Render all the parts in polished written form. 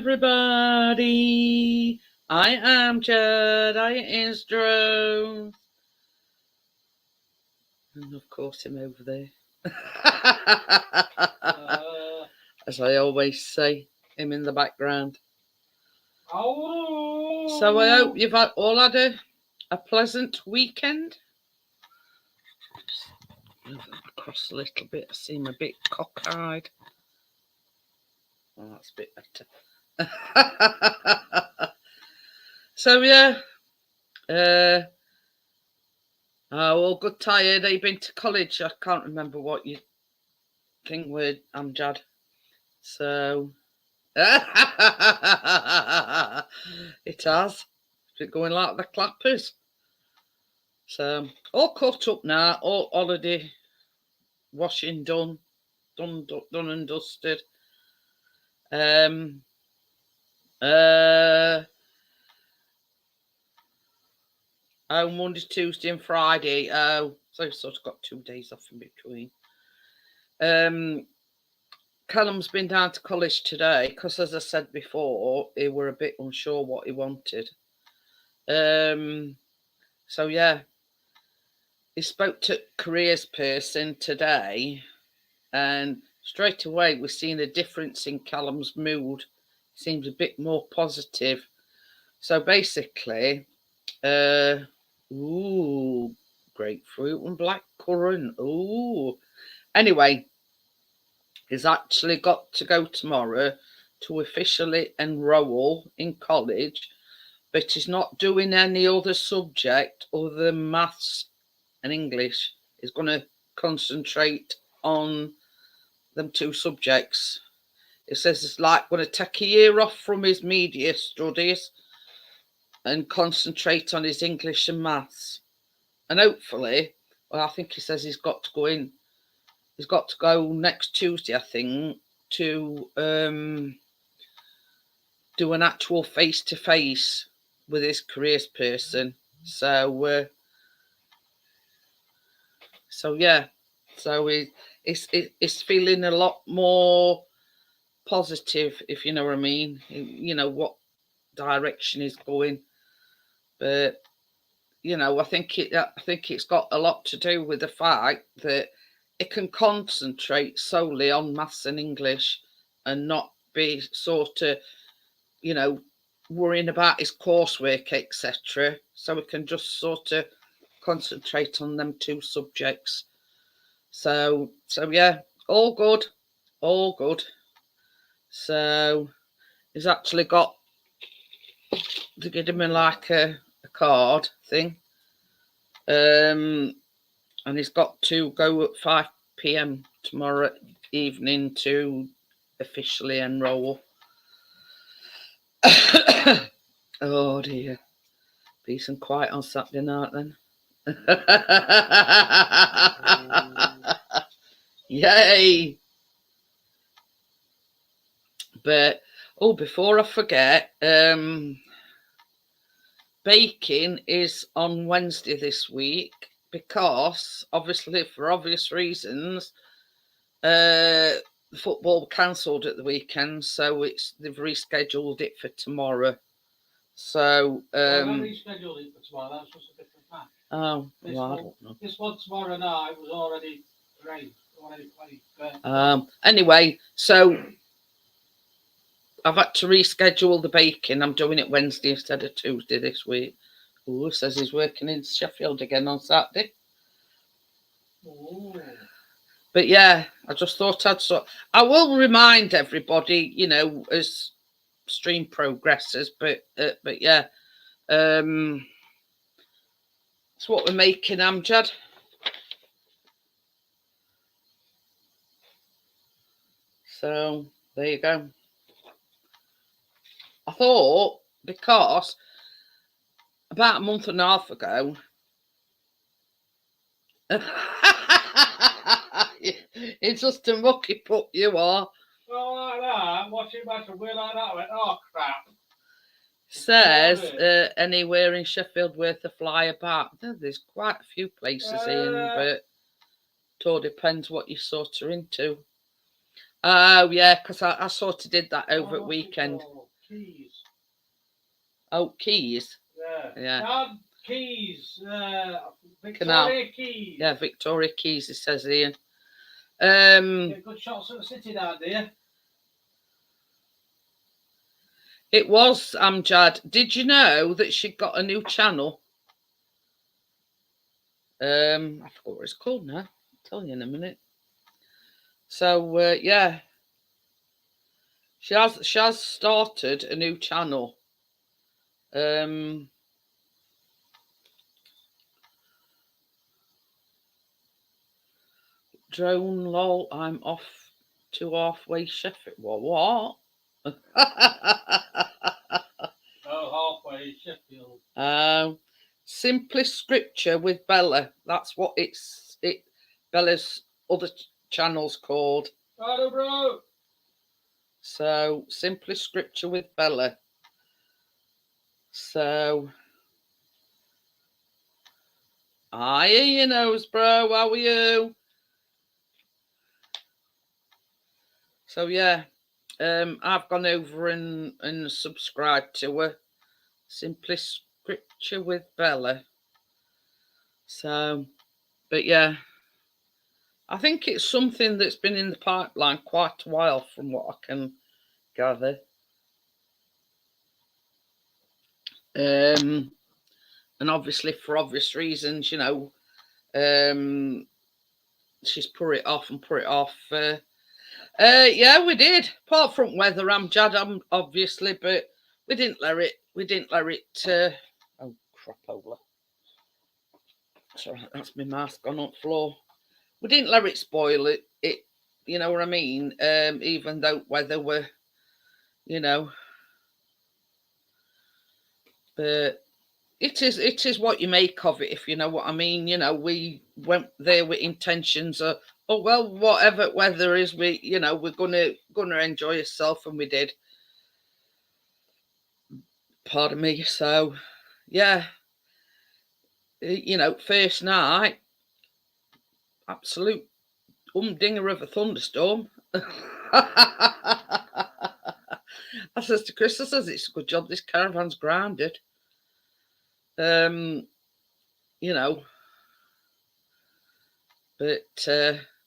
everybody. I am Jedi Isdro. And of course him over there. As I always say, him in the background. So I hope you've all had a pleasant weekend. Just move across a little bit. I seem a bit cockeyed. Well, that's a bit better. So yeah, all good tired. Have you been to college? I can't remember what you think with Amjad. So it has. It's been going like the clappers. So all caught up now. All holiday washing done and dusted. Monday, Tuesday and Friday. So I've sort of got 2 days off in between. Callum's been down to college today because, as I said before, he were a bit unsure what he wanted. So yeah, he spoke to careers person today, and straight away we're seeing a difference in Callum's mood. He seems a bit more positive. So basically, grapefruit and blackcurrant. Ooh. Anyway, he's actually got to go tomorrow to officially enroll in college, but he's not doing any other subject other than maths and English. He's going to concentrate on them 2 subjects. It says it's like going to take a year off from his media studies and concentrate on his English and maths. And hopefully, well, I think he says he's got to go in. He's got to go next Tuesday, I think, to do an actual face-to-face with his careers person. So yeah. So he's feeling a lot more positive, if you know what I mean. You know what direction he's going. But you know, I think it's got a lot to do with the fact that it can concentrate solely on maths and English and not be sort of, you know, worrying about his coursework, etc. So we can just sort of concentrate on them 2 subjects. So yeah, all good. So he's actually got to give him like a card thing. And he's got to go at 5 p.m. tomorrow evening to officially enroll. Oh dear. Peace and quiet on Saturday night then. Yay! But before I forget, baking is on Wednesday this week because, obviously, for obvious reasons, the football cancelled at the weekend, so they've rescheduled it for tomorrow. So rescheduled it for tomorrow. That's just a different match. Oh, well, I don't know. This one tomorrow night was already played. Anyway, so I've had to reschedule the baking. I'm doing it Wednesday instead of Tuesday this week. Ooh, says he's working in Sheffield again on Saturday. Ooh. But yeah, I just thought I will remind everybody, you know, as stream progresses. But yeah, that's what we're making, Amjad. So there you go. I thought, because about a month and a half ago, it's just a mucky pup you are. Well, like that, watching back and we're like that, I went, oh crap. Says anywhere in Sheffield worth a fly about. There's quite a few places in, but it all depends what you sort of into. Oh yeah, because I sort of did that over at weekend. Keys. Oh, Keys. Yeah. Yeah. Dad, Keys. Victoria Canal. Keys. Yeah, Victoria Keys, it says here. Get good shots of the city down there. It was Amjad. Did you know that she got a new channel? I forgot what it's called now. I'll tell you in a minute. So yeah, she has started a new channel. Drone lol. I'm off to halfway Sheffield. What? Oh, halfway Sheffield. Simply Scripture with Bella. That's what Bella's other channel's called. Hello, bro. So Simply Scripture with Bella. So hi, you knows, bro. How are you? So yeah, I've gone over and subscribed to her. Simply Scripture with Bella. So, but yeah, I think it's something that's been in the pipeline quite a while, from what I can gather. And obviously, for obvious reasons, you know, she's put it off and put it off. Yeah, we did. Apart from weather, I'm obviously, but we didn't let it. We didn't let it. Oh crap! Over. Sorry, that's my mask gone on the floor. We didn't let it spoil it. You know what I mean. Even though weather were, you know, but it is what you make of it, if you know what I mean. You know, we went there with intentions of, oh well, whatever weather is, we're gonna enjoy yourself, and we did. Pardon me. So yeah, first night, absolute humdinger of a thunderstorm. I says to Chris, I says, it's a good job this caravan's grounded. You know, but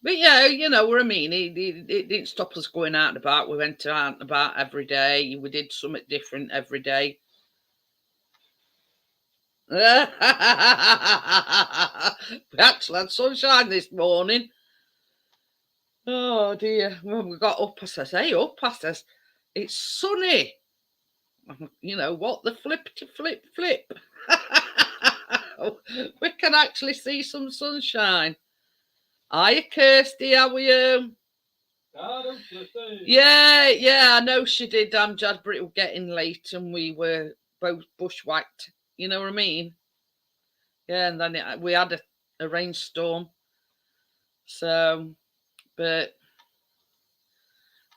yeah, you know what I mean. It didn't stop us going out and about. We went out and about every day. We did something different every day. We actually had sunshine this morning. Oh dear. When we got up, I says, hey, up, I says, it's sunny. You know what? The flip to flip. We can actually see some sunshine. Hiya, Kirsty, how are you? Yeah, I know she did, Jad, but it was getting late and we were both bushwhacked. You know what I mean? Yeah, and then we had a rainstorm. So, but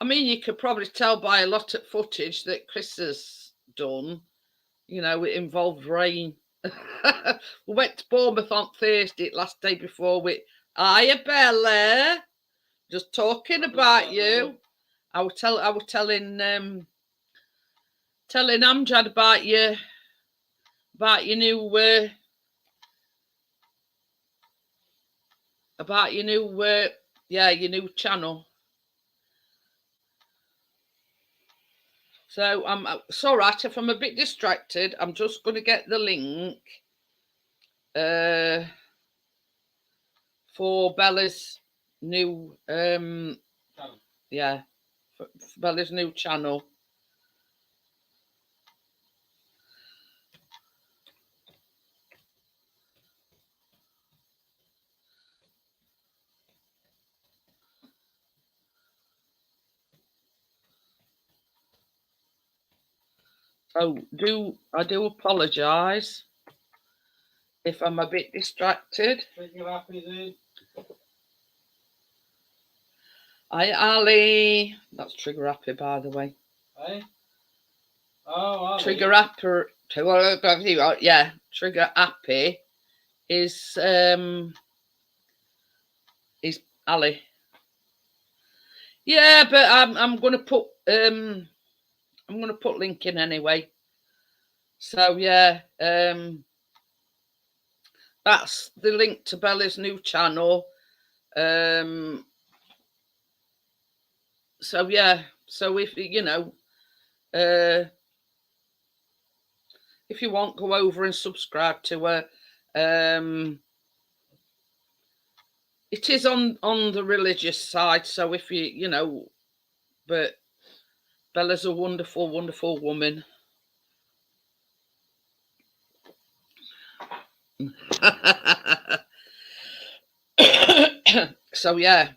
I mean, you could probably tell by a lot of footage that Chris has done. You know, it involved rain. We went to Bournemouth on Thursday, last day before we. Hiya, Bella. Just talking about you. I was telling Amjad about your your new channel. So it's all right if I'm a bit distracted. I'm just going to get the link for Bella's new yeah, for Bella's new channel. So I do apologise if I'm a bit distracted. Hi, Ali. That's Trigger Happy, by the way. Hey? Oh, Ali. Trigger Happy. Yeah, Trigger Happy is Ali. Yeah, but I'm gonna put I'm going to put link in anyway. So yeah, that's the link to Bella's new channel. So yeah, so if you know, if you want, go over and subscribe to her. It is on the religious side, so if you know, but Bella's a wonderful, wonderful woman. So yeah,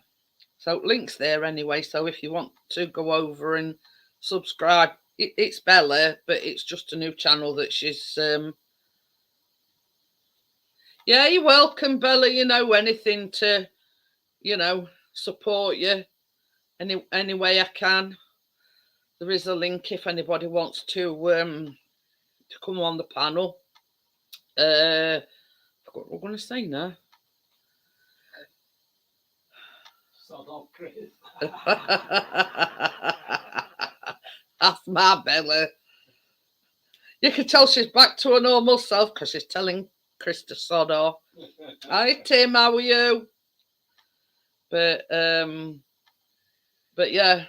so links there anyway. So if you want to go over and subscribe, it's Bella, but it's just a new channel that she's. Yeah, you're welcome, Bella. You know, anything to, support you any way I can. There is a link if anybody wants to come on the panel. I forgot what I'm going to say now. That's my Bella. You can tell she's back to her normal self because she's telling Chris to sod off. Hi Tim, how are you? But yeah,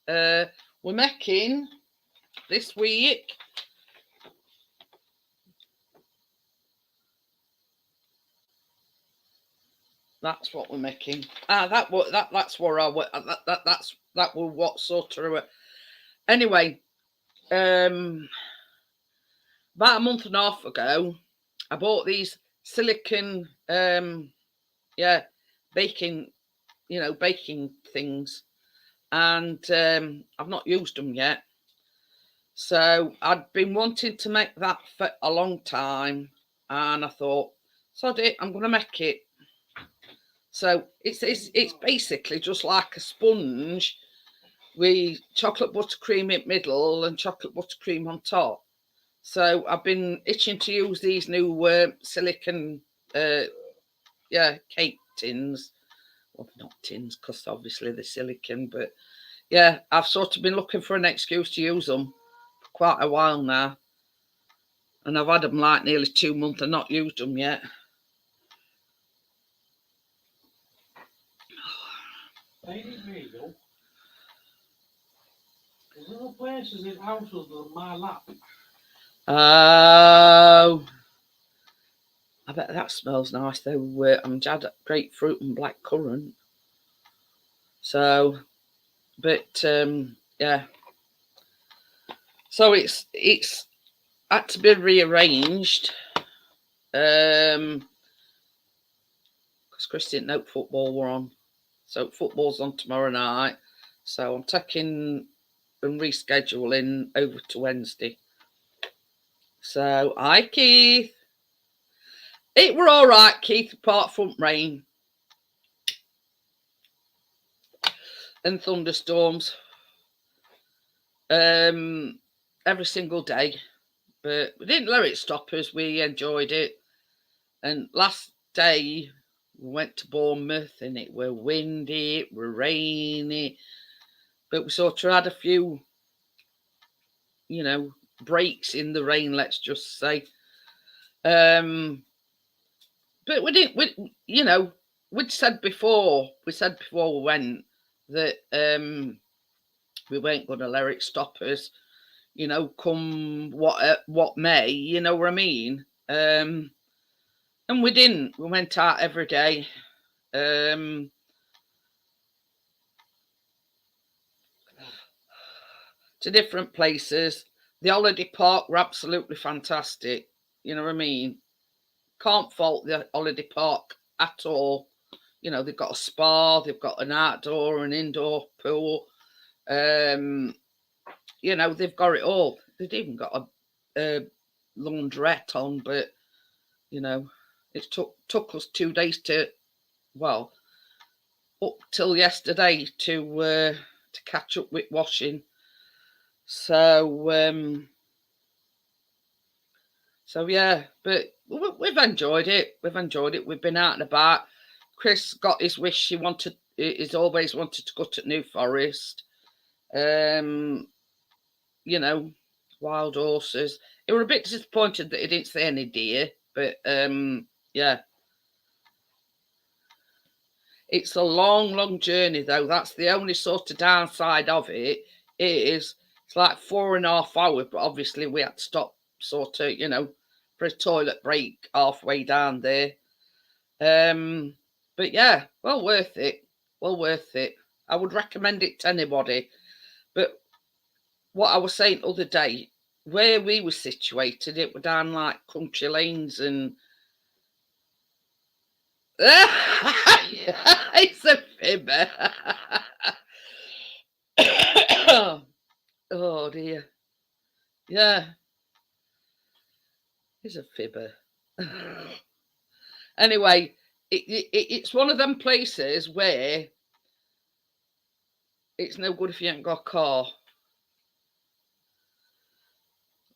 we're making this week. That's what we're making. That's where that will what sort of. Anyway, about a month and a half ago, I bought these silicon, baking, baking things, and I've not used them yet. So I'd been wanting to make that for a long time, and I thought, sod it, I'm going to make it. So it's basically just like a sponge with chocolate buttercream in the middle and chocolate buttercream on top. So I've been itching to use these new silicon, cake tins. Well, not tins, because obviously they're silicon, but yeah, I've sort of been looking for an excuse to use them for quite a while now. And I've had them like nearly 2 months and not used them yet. They need me, though. There's little places in houses that are my lap. Oh, I bet that smells nice though. I'm had grapefruit and black currant. So, but yeah. So it's had to be rearranged. Because Chris didn't know football were on. So football's on tomorrow night. So I'm taking and rescheduling over to Wednesday. So hi Keith. It were all right, Keith, apart from rain and thunderstorms. Every single day. But we didn't let it stop us. We enjoyed it. And last day we went to Bournemouth and it were windy, it were rainy. But we sort of had a few, breaks in the rain, let's just say. But we didn't, we'd said before we went that we weren't going to let it stop us, come what may, you know what I mean? And we didn't. We went out every day. To different places. The holiday park were absolutely fantastic. You know what I mean? Can't fault the holiday park at all. They've got a spa, they've got an outdoor and indoor pool. They've got it all. They've even got a laundrette on, but it took us 2 days up till yesterday to catch up with washing. So yeah, but we've enjoyed it. We've been out and about. Chris got his wish. He's always wanted to go to New Forest. you know, wild horses. He were a bit disappointed that he didn't say any deer, but yeah. It's a long, long journey though. That's the only sort of downside of it. It's like 4.5 hours, but obviously we had to stop sort of, for a toilet break halfway down there. But yeah, well worth it. Well worth it. I would recommend it to anybody. But what I was saying the other day, where we were situated, it were down like country lanes and it's a fibber. Oh dear. Yeah, he's a fibber. Anyway, it's one of them places where it's no good if you ain't got a car.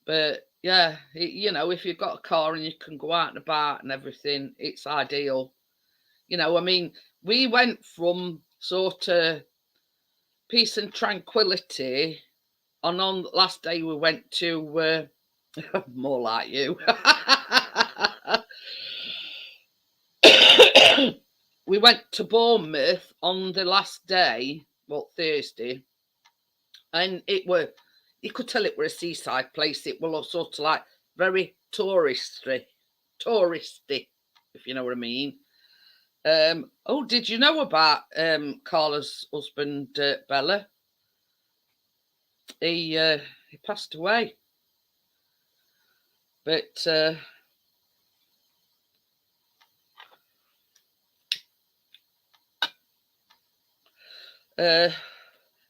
But yeah, if you've got a car and you can go out and about and everything, it's ideal. I mean, we went from sort of peace and tranquility, and on the last day we went to more like you. We went to Bournemouth on the last day, well, Thursday, and you could tell it were a seaside place. It was sort of like very touristy, if you know what I mean. Oh, did you know about Carla's husband, Bella? He passed away, but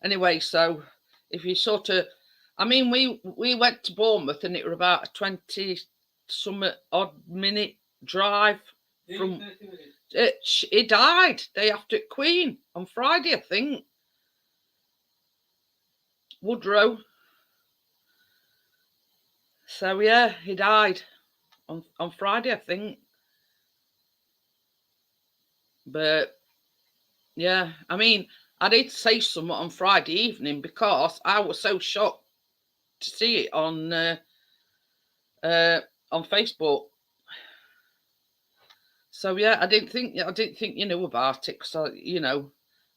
anyway, so if you sort of, I mean, we went to Bournemouth and it was about a 20 some odd minute drive from. He died day after Queen on Friday, I think. Woodrow. So yeah, he died on Friday, I think. But yeah, I mean, I did say something on Friday evening because I was so shocked to see it on Facebook. So yeah, I didn't think you knew about it because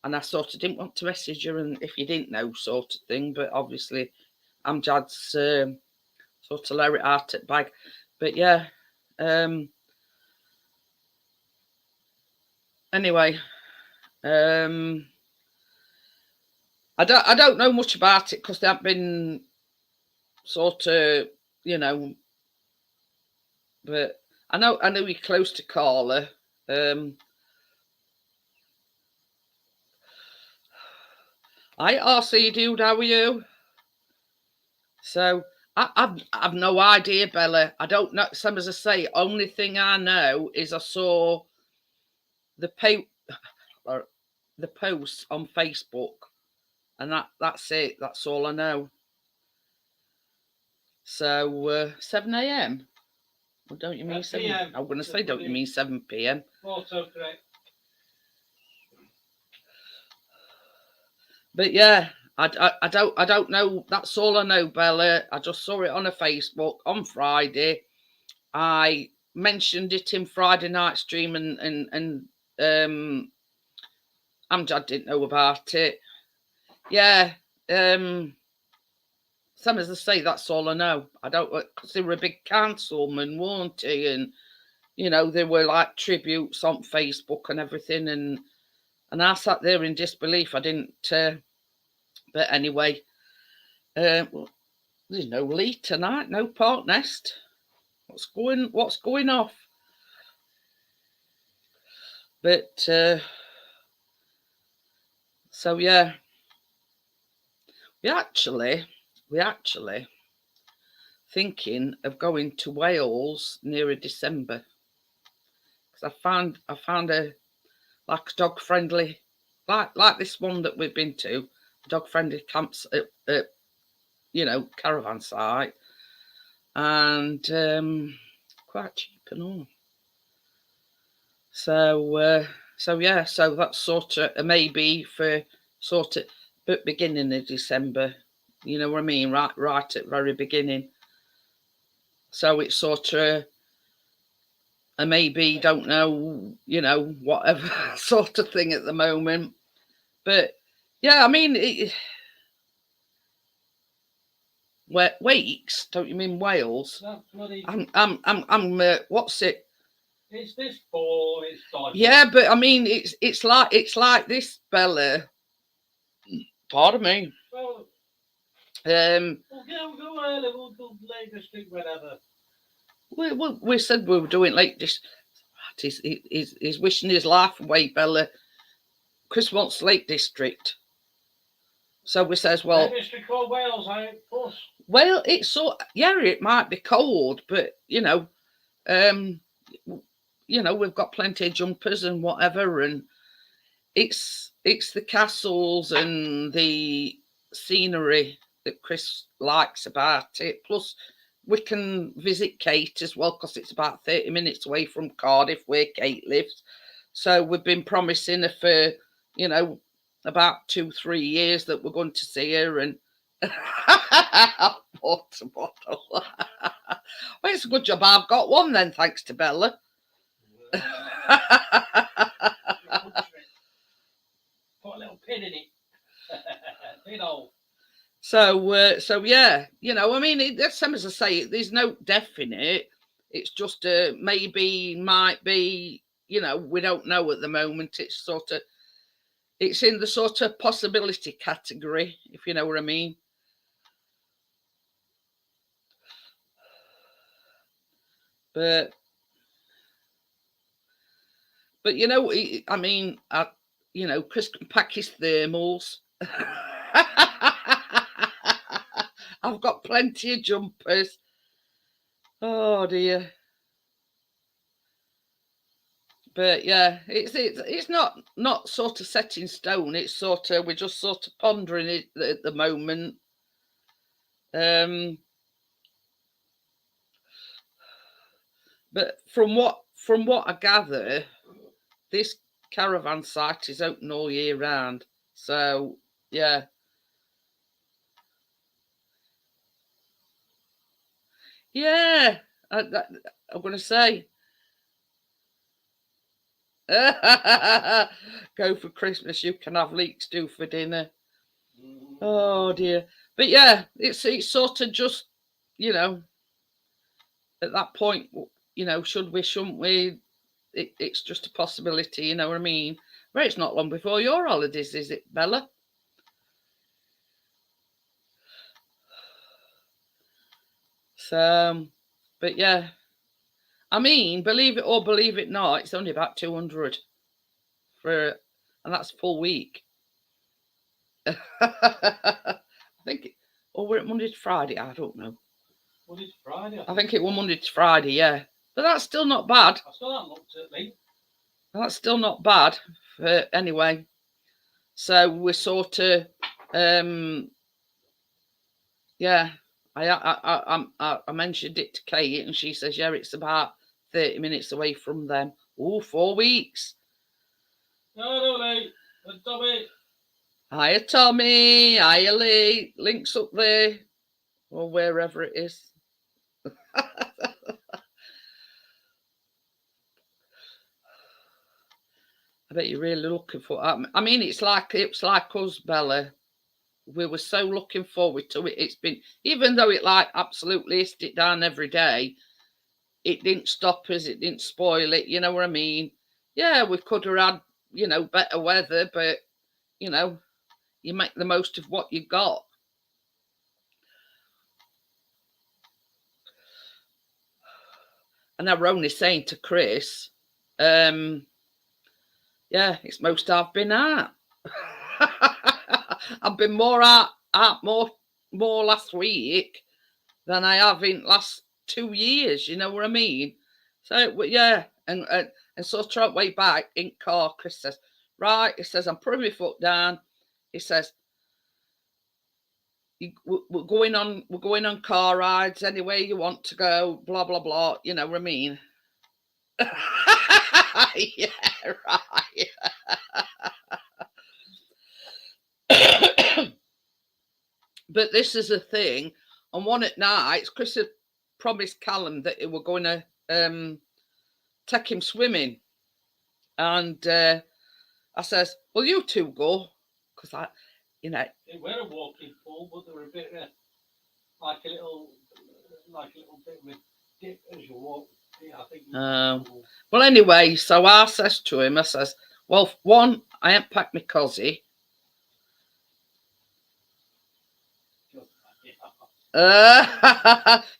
and I sort of didn't want to message you and if you didn't know sort of thing. But obviously, I'm Jad's sort of let it out at bag. But yeah, anyway, I don't know much about it because they haven't been sort of but I know you're close to Carla. Hi RC dude, how are you? So I've no idea, Bella. I don't know. Some as I say, only thing I know is I saw the the post on Facebook, and that's it. That's all I know. So 7 a.m. Well, don't you mean 7? PM. I'm going to say, don't you mean 7 p.m? Also correct. But yeah, I don't know. That's all I know, Bella. I just saw it on a Facebook on Friday. I mentioned it in Friday night stream, and Amjad didn't know about it. Yeah, some as I say, that's all I know. I don't because they were a big councilman, weren't he? And there were like tributes on Facebook and everything, and I sat there in disbelief. I didn't. But anyway, there's no Lee tonight. No Park Nest. What's going off? But so yeah, we actually thinking of going to Wales near December because I found a like dog friendly like this one that we've been to, dog friendly camps at caravan site, and quite cheap and all. So yeah, that's sort of maybe for sort of but beginning of December, You know what I mean? Right at the very beginning. So it's sort of, and maybe don't know, whatever sort of thing at the moment. But yeah, I mean, weeks? Don't you mean Wales? That bloody. I'm. What's it? It's this ball. It's dodgy. Yeah, but I mean, it's like this, Bella. Pardon me. Well, Um, we'll go early. We'll go Lake District, whatever. we said we were doing Lake District. He's wishing his life away, Bella. Chris wants Lake District. So we says, well, Lake District called Wales, plus. Well, it's so yeah, it might be cold, but we've got plenty of jumpers and whatever, and it's the castles and the scenery that Chris likes about it. Plus, we can visit Kate as well because it's about 30 minutes away from Cardiff where Kate lives. So we've been promising her for about 2-3 years that we're going to see her, and water bottle. Well, it's a good job I've got one then, thanks to Bella. Put a little pin in it. Pin hole. So yeah, I mean, that's same as I say. There's no definite. It's just maybe, might be. We don't know at the moment. It's in the sort of possibility category, if you know what I mean. But I mean, Chris can pack his thermals. I've got plenty of jumpers. Oh dear. But yeah, it's not sort of set in stone. It's sort of, we're just sort of pondering it at the moment. But from what I gather, this caravan site is open all year round. So yeah. Yeah, I'm going to say. Go for Christmas, you can have leek stew for dinner. Oh dear. But yeah, it's sort of just, at that point, should we, shouldn't we? It's just a possibility, you know what I mean? Well, it's not long before your holidays, is it, Bella? So, but yeah, I mean, believe it or believe it not, it's only about 200 and that's full week. I think, or we're at Monday to Friday. I don't know. Monday to Friday. I think it was Monday to Friday. Yeah, but that's still not bad. I still haven't looked at me. That's still not bad. Anyway, so we're sort of, yeah. I mentioned it to Kate, and she says, yeah, it's about 30 minutes away from them. Oh, 4 weeks. No, Lee. Tommy. Hiya, Tommy. Hiya, Lee. Links up there, or wherever it is. I bet you're really looking for. I mean, it's like us, Bella. We were so looking forward to it. It's been, even though it like absolutely hissed it down every day, it didn't stop us. It didn't spoil it. You know what I mean? Yeah, we could have had better weather, but you make the most of what you got. And I were only saying to Chris, yeah, it's most I've been at. I've been more more last week than I have in last 2 years. You know what I mean? So yeah, and so trot way back in car. Chris says, right. He says, I'm putting my foot down. He says, we're going on car rides anywhere you want to go. Blah blah blah. You know what I mean? Yeah, right. But this is the thing. On one at night, Chris had promised Callum that he were going to take him swimming. And I says, well, you two go. Because I, you know. They were a walking pool, but they were a bit like a little bit of a dip as you walk. Yeah, I think. Well, anyway, so I says to him, I says, well, one, I ain't packed my cosy.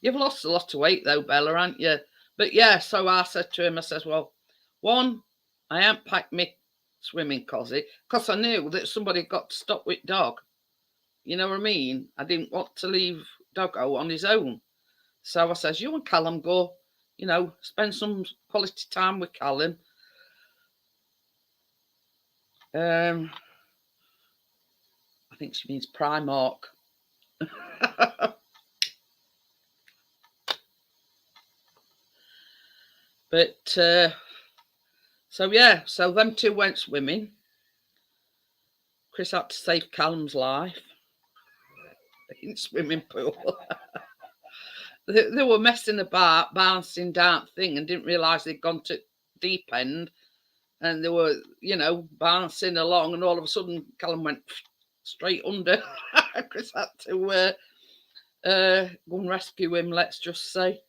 You've lost a lot of weight though, Bella, haven't you? But yeah, so I said to him, I says, well, one, I ain't packed my swimming cosy because I knew that somebody got to stop with dog. You know what I mean? I didn't want to leave Doggo on his own. So I says, you and Callum go, spend some quality time with Callum. I think she means Primark. But so yeah, so them two went swimming. Chris had to save Callum's life in swimming pool. They were messing about, bouncing down thing, and didn't realise they'd gone to deep end, and they were, bouncing along, and all of a sudden Callum went straight under. Chris had to go and rescue him, let's just say.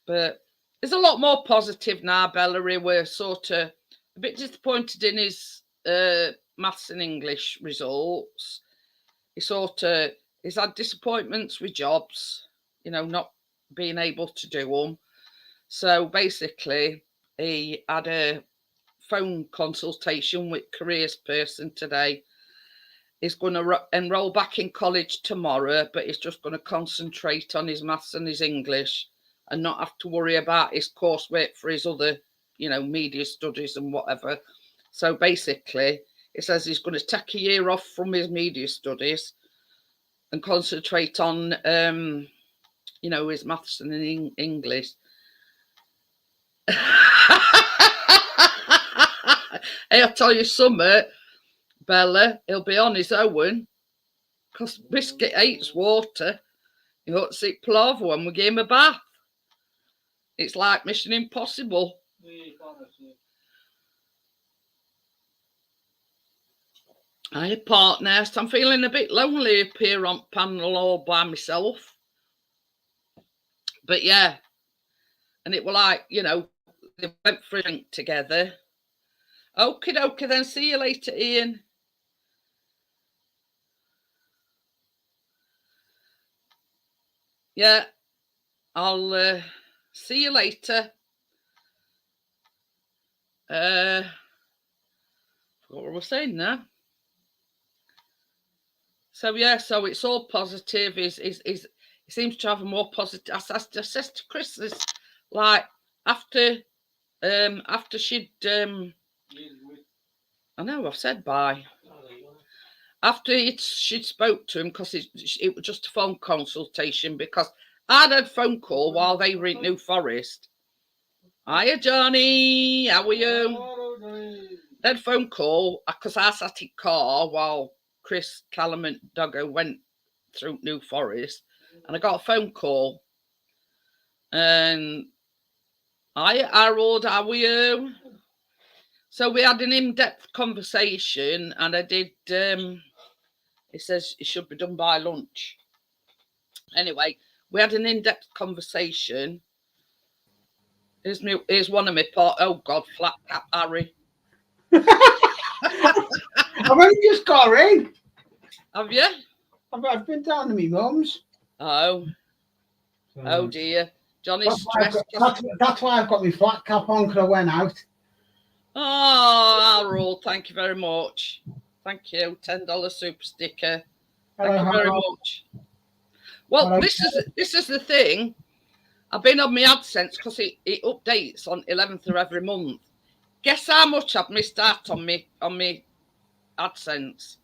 But there's a lot more positive now, Bella. We're sort of a bit disappointed in his maths and English results. He's had disappointments with jobs, not being able to do them. So basically, he had a phone consultation with careers person today. He's going to enroll back in college tomorrow, but he's just going to concentrate on his maths and his English and not have to worry about his coursework for his other, media studies and whatever. So basically, it says he's going to take a year off from his media studies and concentrate on, his maths and English. Hey, I'll tell you something, Bella, he'll be on his own because Biscuit hates water. He won't see plover when we give him a bath. It's like Mission Impossible. Hi, partner. I'm feeling a bit lonely up here on panel all by myself. But yeah, and it was like, they went for a drink together. Okie dokie, then see you later, Ian. Yeah, I'll see you later. What were we saying now? So yeah, so it's all positive. He seems to have a more positive. I just said to Chris, this, like after she'd I know I've said bye. After she'd spoke to him, because it was just a phone consultation, because I'd had a phone call while they were in New Forest. Hiya, Johnny, how are you? They had a phone call because I sat in car while Chris, Callum and Doggo went through New Forest, and I got a phone call. And hiya, Harold, how are you? So we had an in-depth conversation, and I did. It says it should be done by lunch. Anyway, we had an in-depth conversation. Here's one of my part. Oh God, flat cap Harry. I've only just got in. Have you? I've been down to my mum's. Oh. So Oh dear. Johnny's that's why I've got my flat cap on, because I went out. Oh, Harold, thank you very much. Thank you. $10 super sticker. Thank you very much. Well, this is the thing. I've been on my AdSense because it updates on 11th of every month. Guess how much I've missed out on me AdSense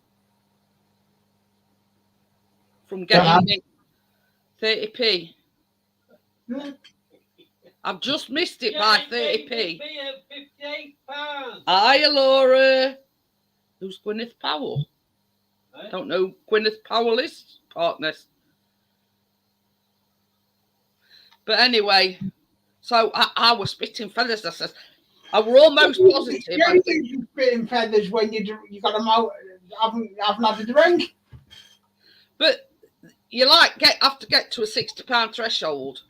from getting me 30p. I've just missed it by 30p. £58. Hiya, Laura. Who's Gwyneth Powell? Eh? Don't know who Gwyneth Powell is, partners. But anyway, so I was spitting feathers. I says, I were almost positive. I think, You spitting feathers when you got them out, haven't had a drink. but you have to get to a £60 threshold,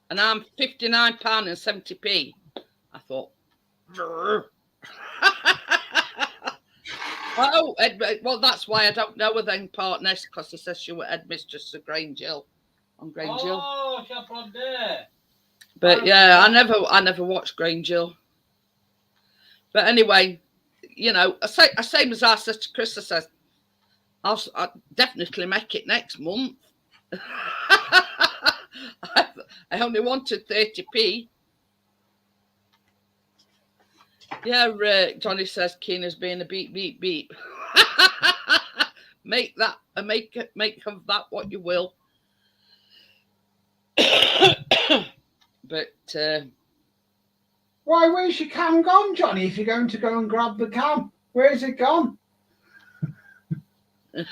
and I'm £59.70p. I thought, oh, well, that's why I don't know her then, partners, because she says she was headmistress of Grange Hill, on Grange Hill. Oh, she's from there. But yeah, I never watched Grange Hill. But anyway, same as I said to Chris, I said, I'll definitely make it next month. I only wanted 30p. Yeah, Johnny says Keena's being a beep, beep, beep. Make of that what you will. But Why, where's your cam gone, Johnny? If you're going to go and grab the cam, where's it gone? He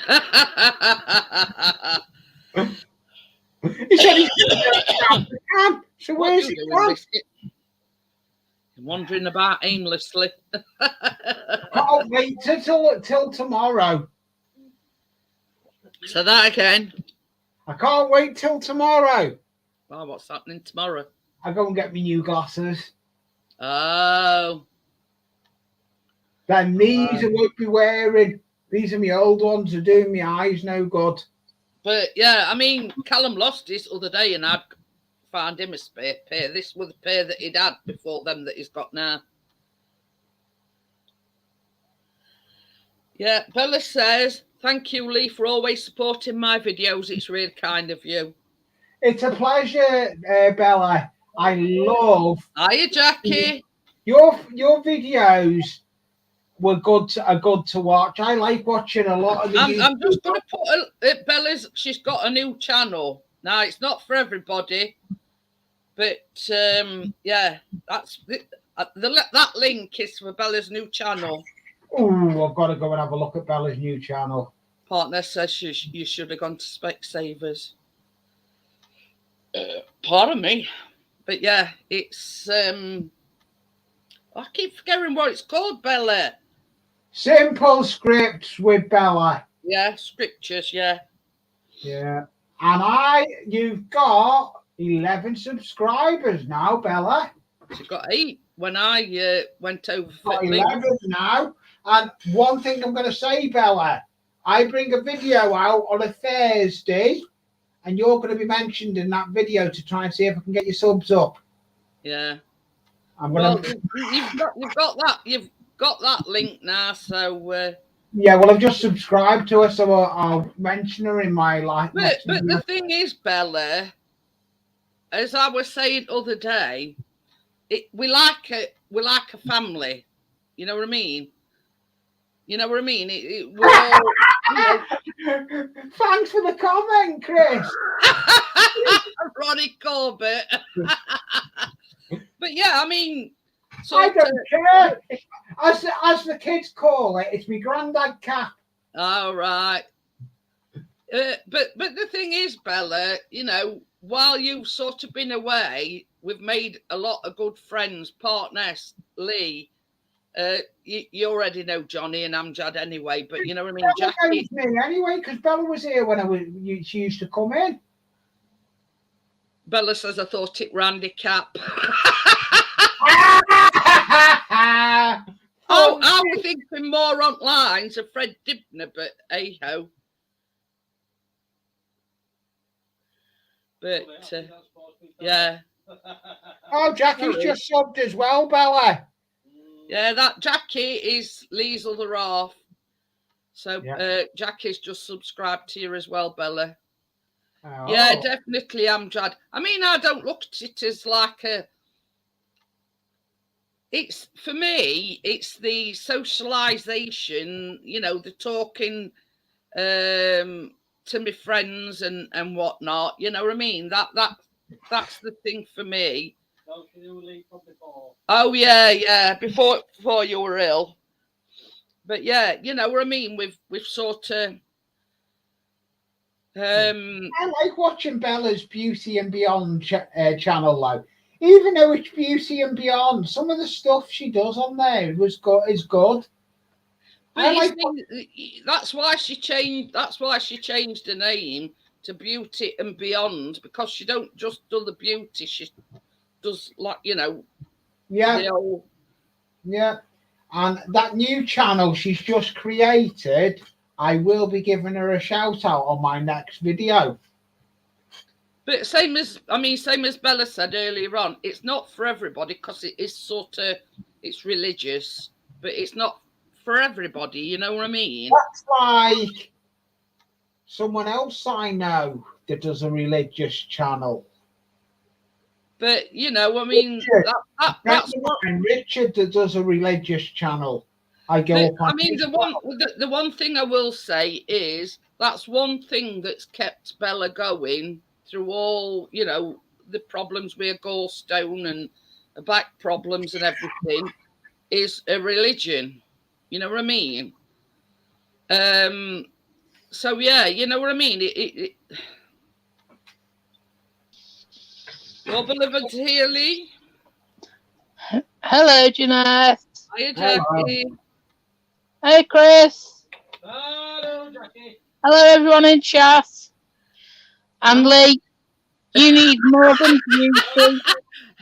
said he's going to go and grab the cam. So what where's you it doing, gone? Biscuit? You're wandering about aimlessly. Can't wait till tomorrow. So that again. I can't wait till tomorrow. Well, what's happening tomorrow? I go and get me new glasses. Oh. Then these I won't be wearing. These are my old ones. Are doing my eyes no good. But yeah, I mean, Callum lost his other day, and I'd found him a spare pair. This was the pair that he'd had before them that he's got now. Yeah, Bella says, thank you, Lee, for always supporting my videos. It's really kind of you. It's a pleasure, Bella. I love. Hiya, Jackie. Your videos are good to watch. I like watching a lot of the. I'm just going to put Bella's. She's got a new channel now. It's not for everybody, but yeah, that's that link is for Bella's new channel. Oh, I've got to go and have a look at Bella's new channel. Partner says you should have gone to Specsavers. Pardon me, but yeah, it's I keep forgetting what it's called, Bella. Simple Scripts with Bella. Yeah, scriptures. Yeah. Yeah, and you've got 11 subscribers now, Bella. She got 8 when I went over. Got 11 now. And one thing I'm going to say, Bella, I bring a video out on a Thursday, and you're going to be mentioned in that video to try and see if I can get your subs up. Yeah. I'm going to. You've got that link now, so. Yeah, well, I've just subscribed to her, so I'll mention her in my life. But the thing is, Bella, as I was saying the other day, we like a family. You know what I mean? You know what I mean? We're all, Thanks for the comment, Chris. Ronnie Corbett. But yeah, I mean, I don't care. As the kids call it, it's my granddad cap. All right. But the thing is, Bella, while you've sort of been away, we've made a lot of good friends, partners, Lee. You already know Johnny and Amjad anyway, but you know what I mean. Bella Jackie knows me anyway, because Bella was here when she used to come in. Bella says I thought it Randy Cap. Oh, I was thinking more on lines of Fred Dibner, but hey ho. But yeah. Oh, Jackie's just subbed as well, Bella. Yeah, that Jackie is Lee's other half. So Jackie's just subscribed to you as well, Bella. Oh. Yeah, definitely, Amjad. I mean, I don't look at it as like it's for me, it's the socialization, the talking to my friends and whatnot. You know what I mean? That's the thing for me. Oh yeah, before you were ill. But yeah, you know what I mean. We've sort of I like watching Bella's Beauty and Beyond channel, though. Even though it's Beauty and Beyond, some of the stuff she does on there is good. But I you like. see, that's why she changed. That's why she changed the name to Beauty and Beyond, because she don't just do the beauty. She does, like, you know, Yeah, the old. yeah. And that new channel she's just created, I will be giving her a shout out on my next video. But same as Bella said earlier on, it's not for everybody, because it is sort of, it's religious, but it's not for everybody. You know what I mean? That's like someone else I know that does a religious channel. But you know, I mean, that's what. Richard that does a religious channel. I go up on. I mean, the one thing I will say is that's one thing that's kept Bella going through all, you know, the problems with a gallstone and back problems and everything, is a religion. You know what I mean? So yeah, you know what I mean. Your beloved here, Lee. Hello, Jeanette. Hiya, Jackie. Hey, Chris. Hello, Jackie. Hello, everyone in chat. And Lee, you need more than beauty.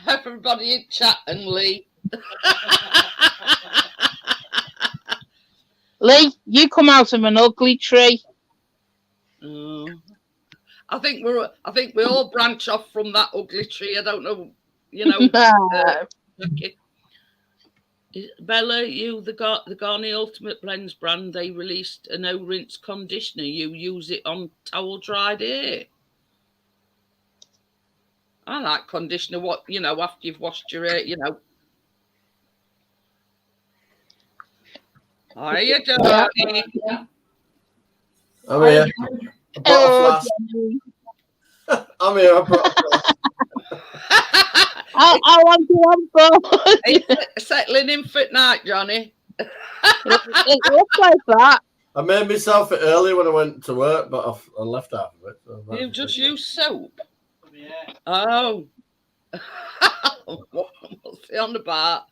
Everybody in chat and Lee. Lee, you come out of an ugly tree. I think we all branch off from that ugly tree. I don't know, you know. Jackie. Bella, the Garnier Ultimate Blends brand, they released a no rinse conditioner. You use it on towel dried hair. I like conditioner. What, you know, after you've washed your hair, you know. How are you doing? Yeah. I'm here. I brought a flask. I'm here. I brought a flask. I want to Are you settling in for night, Johnny? It looks like that. I made myself it early when I went to work, but I left half of it. So You just use soap? Yeah. Oh. What's it on about?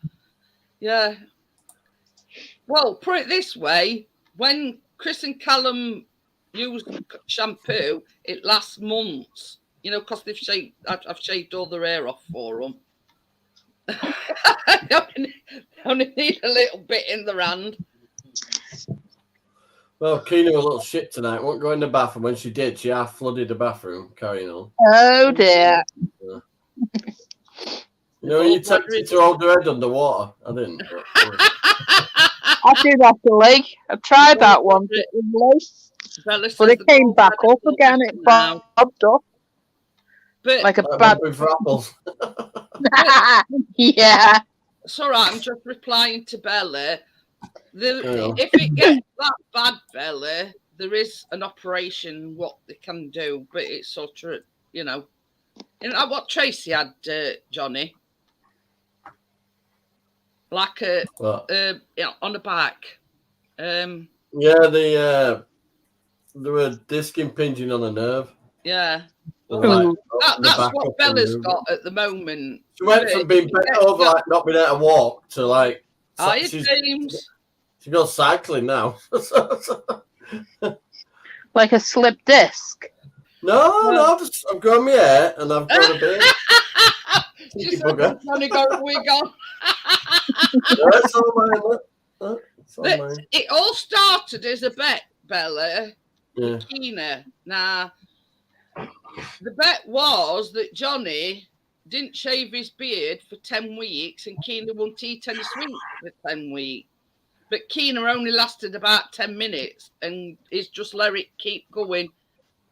Yeah. Well, put it this way. When Chris and Callum use shampoo, it lasts months. You know, because I've shaved all their hair off for them. They only need a little bit in their hand. Well, Keena was a little shit tonight. Won't go in the bathroom. When she did, she half flooded the bathroom. Carrying on. Oh dear. Yeah. You know, you tempted to hold her head underwater. I didn't. I do that to Lee. I tried that once. It was loose, but it came back up again. It bobbed up. But like a bad. With apples. Yeah. It's all right. I'm just replying to Bella. If it gets that bad, Bella, there is an operation what they can do, but it's sort of, you know what Tracy had, Johnny, like on the back. Yeah, there were disc impinging on a nerve. Yeah. Well, that's what Bella's got at the moment. She went from being bent over, like not being able to walk, to like. James? She goes cycling now. Like a slip disc. No, I've grown my hair and I've got a beard. Just only got a wig on. That's all mine. It all started as a bet, Bella. Yeah. Keena. Now, the bet was that Johnny didn't shave his beard for 10 weeks and Keena won't eat any sweets for 10 weeks. But Keena only lasted about 10 minutes and he's just let it keep going.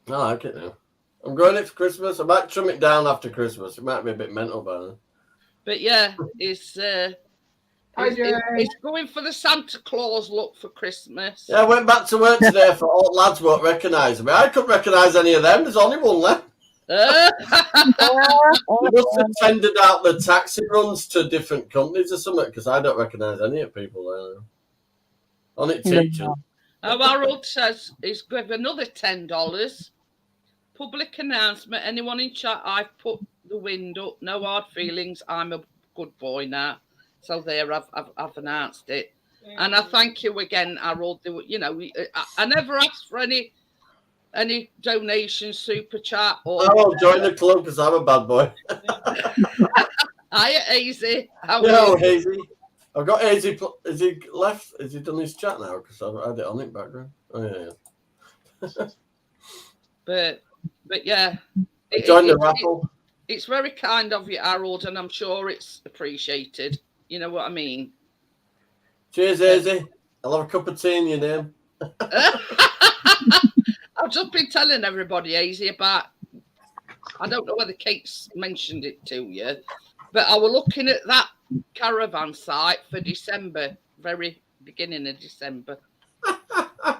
I like it now. I'm growing it for Christmas. I might trim it down after Christmas. It might be a bit mental by then. But yeah, it's going for the Santa Claus look for Christmas. Yeah, I went back to work today for all lads won't recognise me. I couldn't recognise any of them. There's only one left. They must have tendered out the taxi runs to different companies or something because I don't recognise any of the people there. On it teaching. Harold says he's given another $10. Public announcement. Anyone in chat? I've put the wind up. No hard feelings. I'm a good boy now. So there, I've announced it, and I thank you again, Harold. You know, I never asked for any donation, super chat, or join the club because I'm a bad boy. Hiya, Hazy. Hello, Hazy. I've got Hazy. Is he left? Has he done his chat now? Because I've had it on in background. Oh yeah. but yeah. Join the raffle. It's very kind of you, Harold, and I'm sure it's appreciated. You know what I mean? Cheers, Hazy. I'll have a cup of tea in your name. I've just been telling everybody, Hazy, about. I don't know whether Kate's mentioned it to you, but I was looking at that caravan site for December, very beginning of December. Why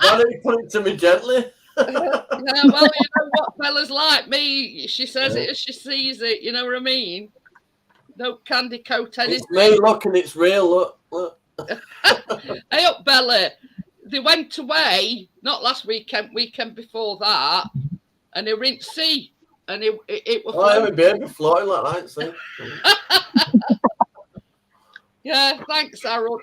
don't you put it to me gently? Yeah, well, you know what Bella's like me. She says it as she sees it. You know what I mean? No candy coat anything. It's me, look, and it's real. Look. Hey up, Bella. They went away, not last weekend before that, and they were in sea. And it was. Oh, yeah, baby floating like that. See? Yeah, thanks, Harold.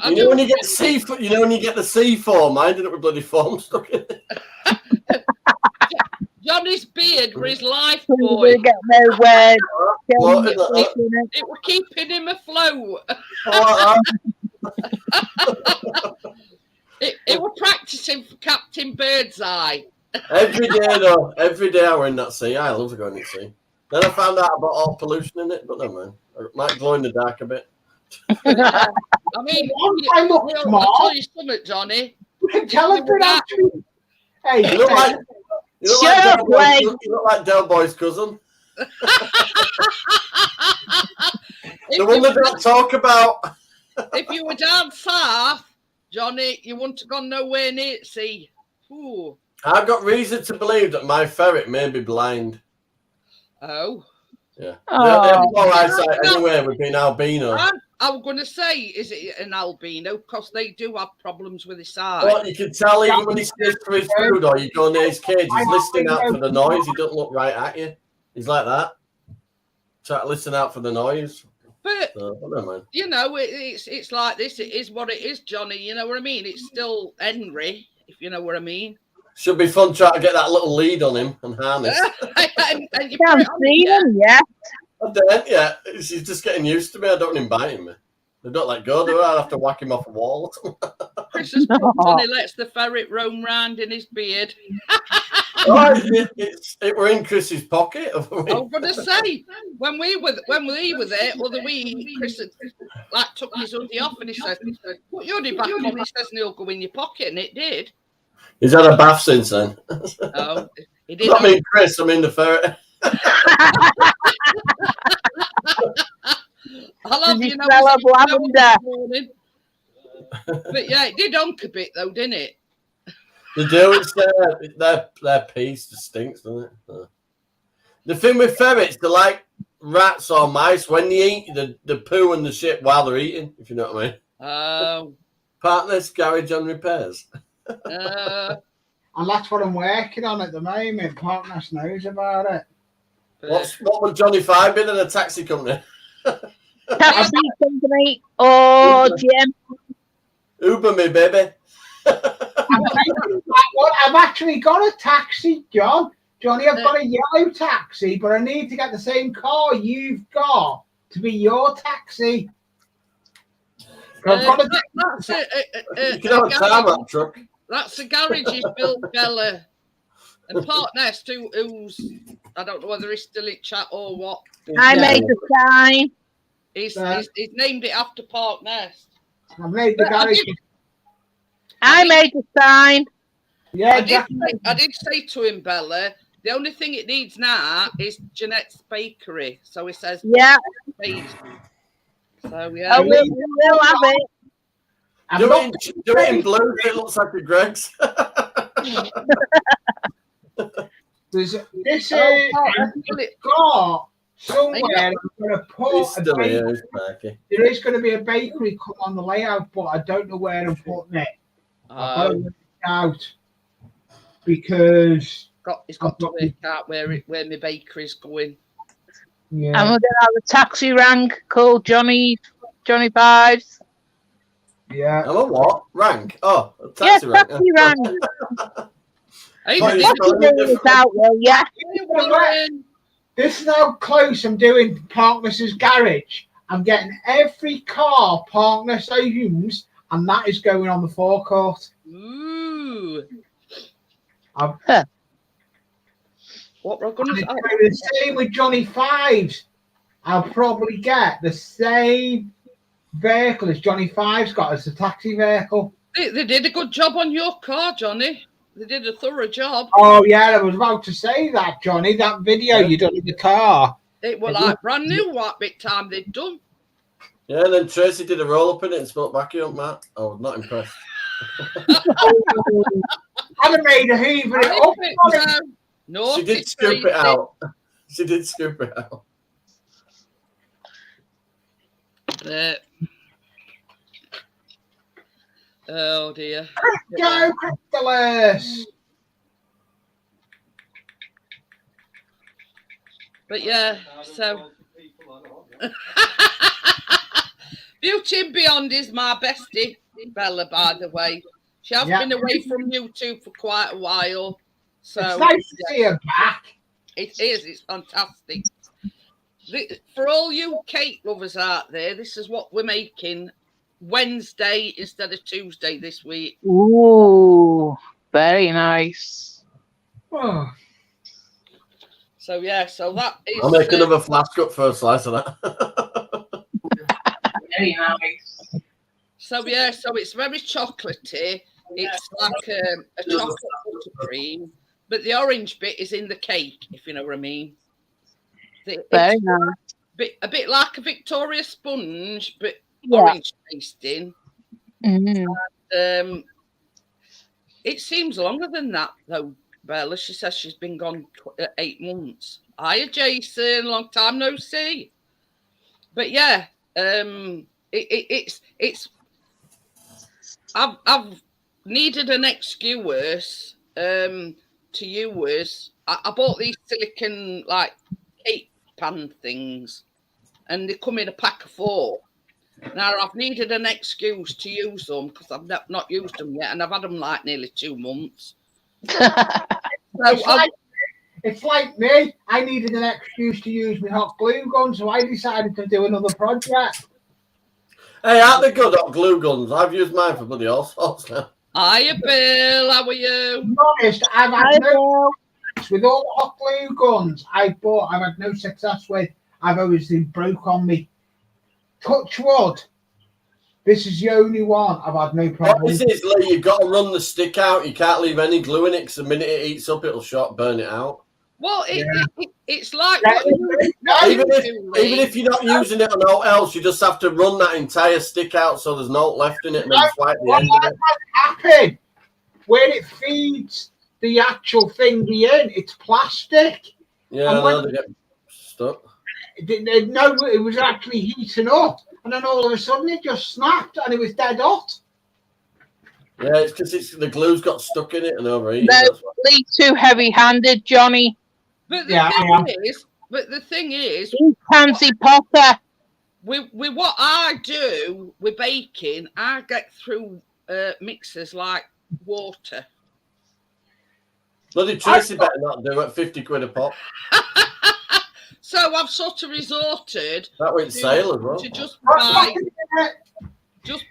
You know when you get seafoam, when you get the seafoam, I ended up with bloody foam stuck in it. Johnny's beard was his life, boy. Get nowhere. It was keeping him afloat. It was practicing for Captain Birdseye. Every day, though. Every day I were in that sea. I love going in the sea. Then I found out about all pollution in it, but never mind. It might glow in the dark a bit. I mean, I'll tell you something, Johnny. Tell us that. Hey, you look like Del Boy's cousin. The one that don't talk about. If you were down south, Johnny, you wouldn't have gone nowhere near sea. Ooh. I've got reason to believe that my ferret may be blind. Oh. Yeah. They have no eyesight anywhere with being albino. I was going to say, is it an albino? Because they do have problems with his eyes. Well, you can tell even when he stays for his food or you go near his cage, he's listening out for the noise. He doesn't look right at you. He's like that. Try to listen out for the noise. But, so, you know, it's like this. It is what it is, Johnny. You know what I mean? It's still Henry, if you know what I mean. Should be fun trying to get that little lead on him and harness. and you can't see him yet. I don't yet. He's just getting used to me. I don't want him biting me. They don't let go, do I? I'd have to whack him off a wall. Christmas Johnny lets the ferret roam round in his beard. It were in Chris's pocket. I was going to say, when we were there, other week, Chris took his hoodie off and he said, "Put your hoodie back on." He says, and it'll go in your pocket, and it did. He's had a bath since then. Oh, he did. I mean Chris, I mean the ferret. I love you. But yeah, it did honk a bit though, didn't it? They do. It's their piece just stinks, doesn't it? The thing with ferrets, they're like rats or mice. When they eat, the poo and the shit while they're eating, if you know what I mean. Oh. Partners, garage and repairs. And that's what I'm working on at the moment. Partners knows about it. What would Johnny Five been in a taxi company? Taxi company or Jim? Uber me, baby. I've actually got a taxi, Johnny, I've got a yellow taxi, but I need to get the same car you've got to be your taxi. You can have a tarmac truck. That's the garage he's built, Bella. And Part Nest, who's, I don't know whether he's still in chat or what. I made the sign. He's named it after Part Nest. I've made the garage. I made the sign. Yeah, I did say to him, Bella, the only thing it needs now is Jeanette's bakery. So he says, yeah. So yeah, we'll have it. Do it in blue. It looks like a Greg's. This is got somewhere I'm going to put He's a still bakery. here, he's Marky. There is going to be a bakery come on the layout, but I don't know where I'm putting it. I've got to work it out because He's got to work out where my bakery's going. yeah. And we're going to have a taxi rank called Johnny Fives. Yeah. I'm a what? Rank? Oh, a Yes, taxi rank. taxi rank. Hey, Sorry, they it's did spelling it different. Out, well, yeah. This is how close I'm doing Parkness's garage. I'm getting every car Parkness owns, and that is going on the forecourt. Ooh. Huh. What we're going to And it's the same with Johnny Fives. I'll probably get the same vehicle as Johnny Fives got as the taxi vehicle. They did a good job on your car, Johnny. They did a thorough job. Oh yeah, I was about to say that, Johnny. That video you done in the car. It was like brand new what bit time they'd done. Yeah, and then Tracy did a roll up in it and spoke back you up, Matt. I was not impressed. I'd have made a hoover it up. No, She did scoop it out. She did scoop it out. Oh dear. Go, Crystallis. But yeah, so Beauty and Beyond is my bestie, Bella, by the way. She has been away from YouTube for quite a while. So it's nice to see her back. It is, it's fantastic. For all you cake lovers out there, this is what we're making Wednesday instead of Tuesday this week. Ooh, very nice. Oh. So yeah, so that is. I'll make another flask up for a slice of that. Very nice. So yeah, so it's very chocolatey. It's like a chocolate buttercream, but the orange bit is in the cake, if you know what I mean. Very nice. A bit like a Victoria sponge, but orange tasting. Mm. It seems longer than that, though, Bella. She says she's been gone 8 months. Hiya, Jason. Long time no see. But yeah, it's. I've needed an excuse to use. I bought these silicon like cake pan things, and they come in a pack of 4. Now I've needed an excuse to use them because I've not used them yet, and I've had them like nearly 2 months. It's like me. I needed an excuse to use my hot glue gun, so I decided to do another project. Hey, aren't they good hot glue guns? I've used mine for bloody all sorts now. Hiya, Bill. How are you? To be honest, I've had no success with all the hot glue guns I've bought. I've had no success with. I've always been broke on me. Touch wood. This is the only one I've had no problem. This is Lee, you've got to run the stick out. You can't leave any glue in it because the minute it heats up, it'll burn it out. Well, it's like even if you're not using it on all else, you just have to run that entire stick out so there's no left in it and then swipe the end of it. Happen where it feeds the actual thingy in, it's plastic. Yeah, I know they get stuck. No, it was actually heating up, and then all of a sudden it just snapped and it was dead hot. Yeah, it's because the glue's got stuck in it and overheating. No, Lee too heavy-handed, Johnny. But the thing is, Pansy Potter. With what I do with baking, I get through mixers like water. Bloody Tracy better not do it. 50 quid a pop. So I've sort of resorted that went sale as well. to just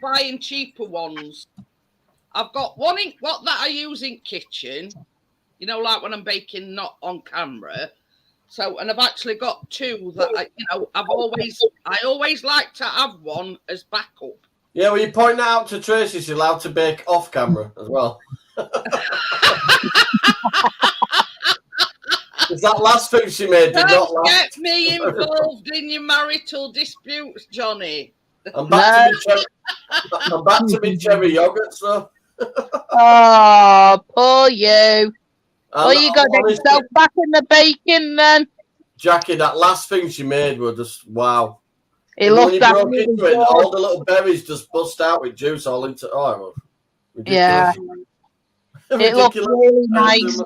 buying cheaper ones. I've got one that I use in kitchen, you know, like when I'm baking, not on camera. So, and I've actually got 2 that I always like to have one as backup. Yeah, well, you point that out to Tracy. She's allowed to bake off camera as well. Because that last food she made did not last. Get me involved in your marital disputes, Johnny. I'm back to my cherry yogurt, so. Oh, poor you. Well, you got to get yourself back in the baking then. Jackie, that last thing she made was just wow. It And when looked you that broke really into it, and good. all the little berries just bust out with juice all into. Oh, it was Yeah, ridiculous. it looked really nice.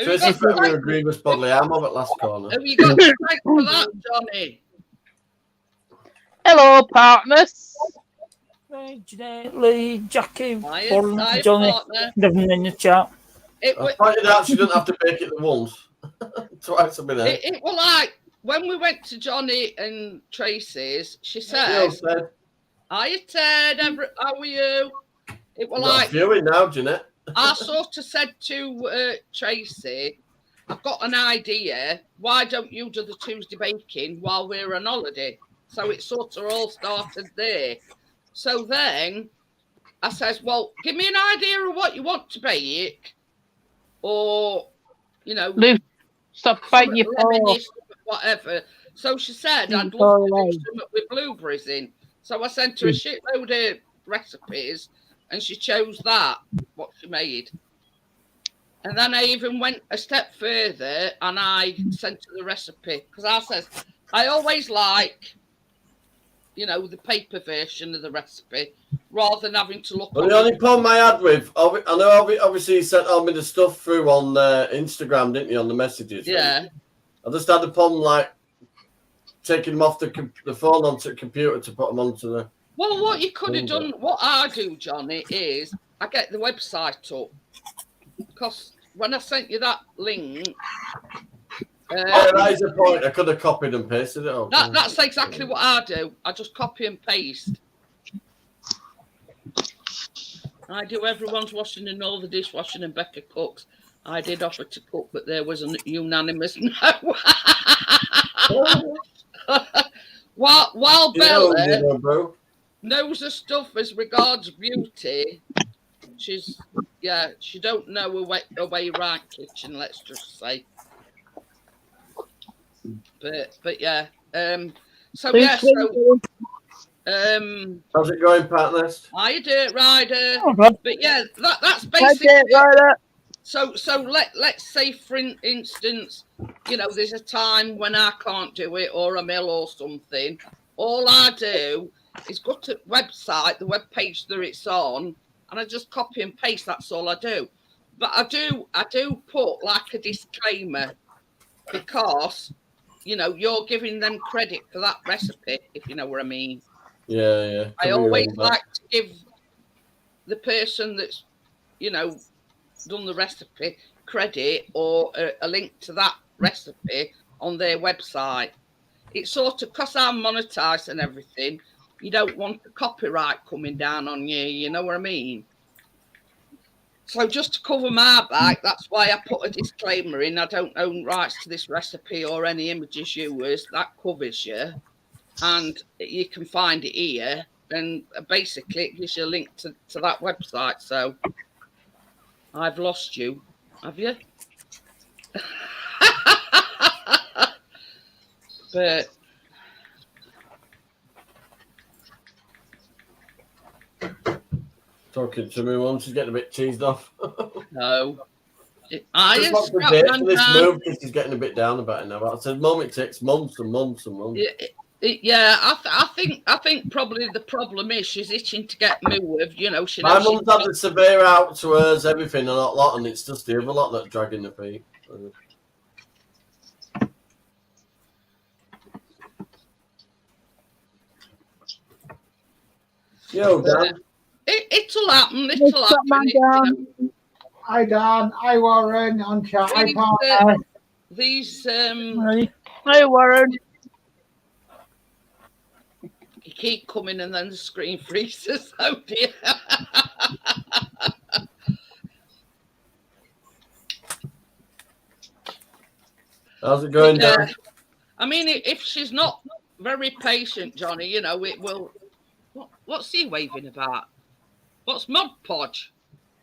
Tracy Have fed me a grievous bodily harm of it last corner. you got to thank for that, Johnny? Hello, partners. Lee, Jackie, Warren, Hiya, Johnny, partner. living in the chat. It I was pointed out she didn't have to bake it the once. Twice I've been there. it was like when we went to Johnny and Tracy's, she Yo, says, Ted. hiya Ted, how are you? It was We've got a like few in now, Jeanette. I sort of said to Tracy, I've got an idea. Why don't you do the Tuesday baking while we're on holiday? So it sort of all started there. So then I says, well, give me an idea of what you want to bake. Or, you know, Luke, stop biting your paw. lemony, whatever. So she said, I'd love to do something with blueberries in. So I sent her a shitload of recipes and she chose that, what she made. And then I even went a step further and I sent her the recipe. Because I says, I always like, you know, the paper version of the recipe rather than having to look. Well, the only problem I had with, I know obviously you sent all me the stuff through on Instagram, didn't you, on the messages? Yeah. I just had a problem like taking them off the phone onto the computer to put them onto the. Well, what you could have done, what I do, Johnny, is I get the website up. Because when I sent you that link. That is a point. I could have copied and pasted it. That's exactly what I do. I just copy and paste. I do everyone's washing and all the dishwashing and Becca cooks. I did offer to cook, but there was a unanimous no. While Bella knows her stuff as regards beauty, she don't know her way right kitchen, let's just say. But yeah. How's it going, partners? Hiya, Dirt Rider. Oh, God. But yeah, that's basically it. So let's say, for instance, you know, there's a time when I can't do it or I'm ill or something. All I do is go to the website, the web page that it's on, and I just copy and paste. That's all I do. But I do put like a disclaimer because, you know, you're giving them credit for that recipe, if you know what I mean. Yeah. I always like to give the person that's, you know, done the recipe credit or a link to that recipe on their website. It's sort of, because I'm monetized and everything, you don't want the copyright coming down on you, you know what I mean? So just to cover my back, that's why I put a disclaimer in. I don't own rights to this recipe or any images used. That covers you. And you can find it here. And basically it gives you a link to that website. So I've lost you. Have you? But talking to me once, she's getting a bit cheesed off. no. This move, she's getting a bit down about it now. But I said, Mum, it takes months and months and months. Yeah, I think probably the problem is she's itching to get moved. You know, My mum's had the severe out to hers, everything, and that lot, and it's just the other lot that dragging the feet. Yo, Dan. It'll happen. It'll happen. Hi, Dan. Hi, Warren. On chat. Hi, partner. Hi, Warren. You keep coming and then the screen freezes. Oh, dear. How's it going, Dan? I mean, if she's not very patient, Johnny, you know, it will... What's he waving about? What's Mod Podge?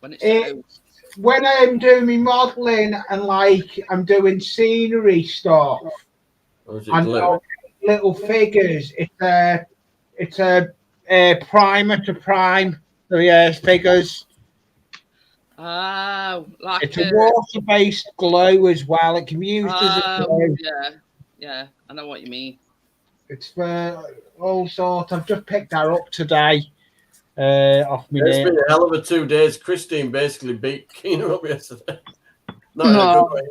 When I'm doing my modelling and like I'm doing scenery stuff and little figures, it's a primer to prime. So yeah, figures. Oh, like It's a water-based glow as well. It can be used as a glow. yeah, I know what you mean. It's for all sorts. I've just picked her up today. Off me. It's been a hell of a 2 days. Christine basically beat Keener up yesterday. Not in a No. good way.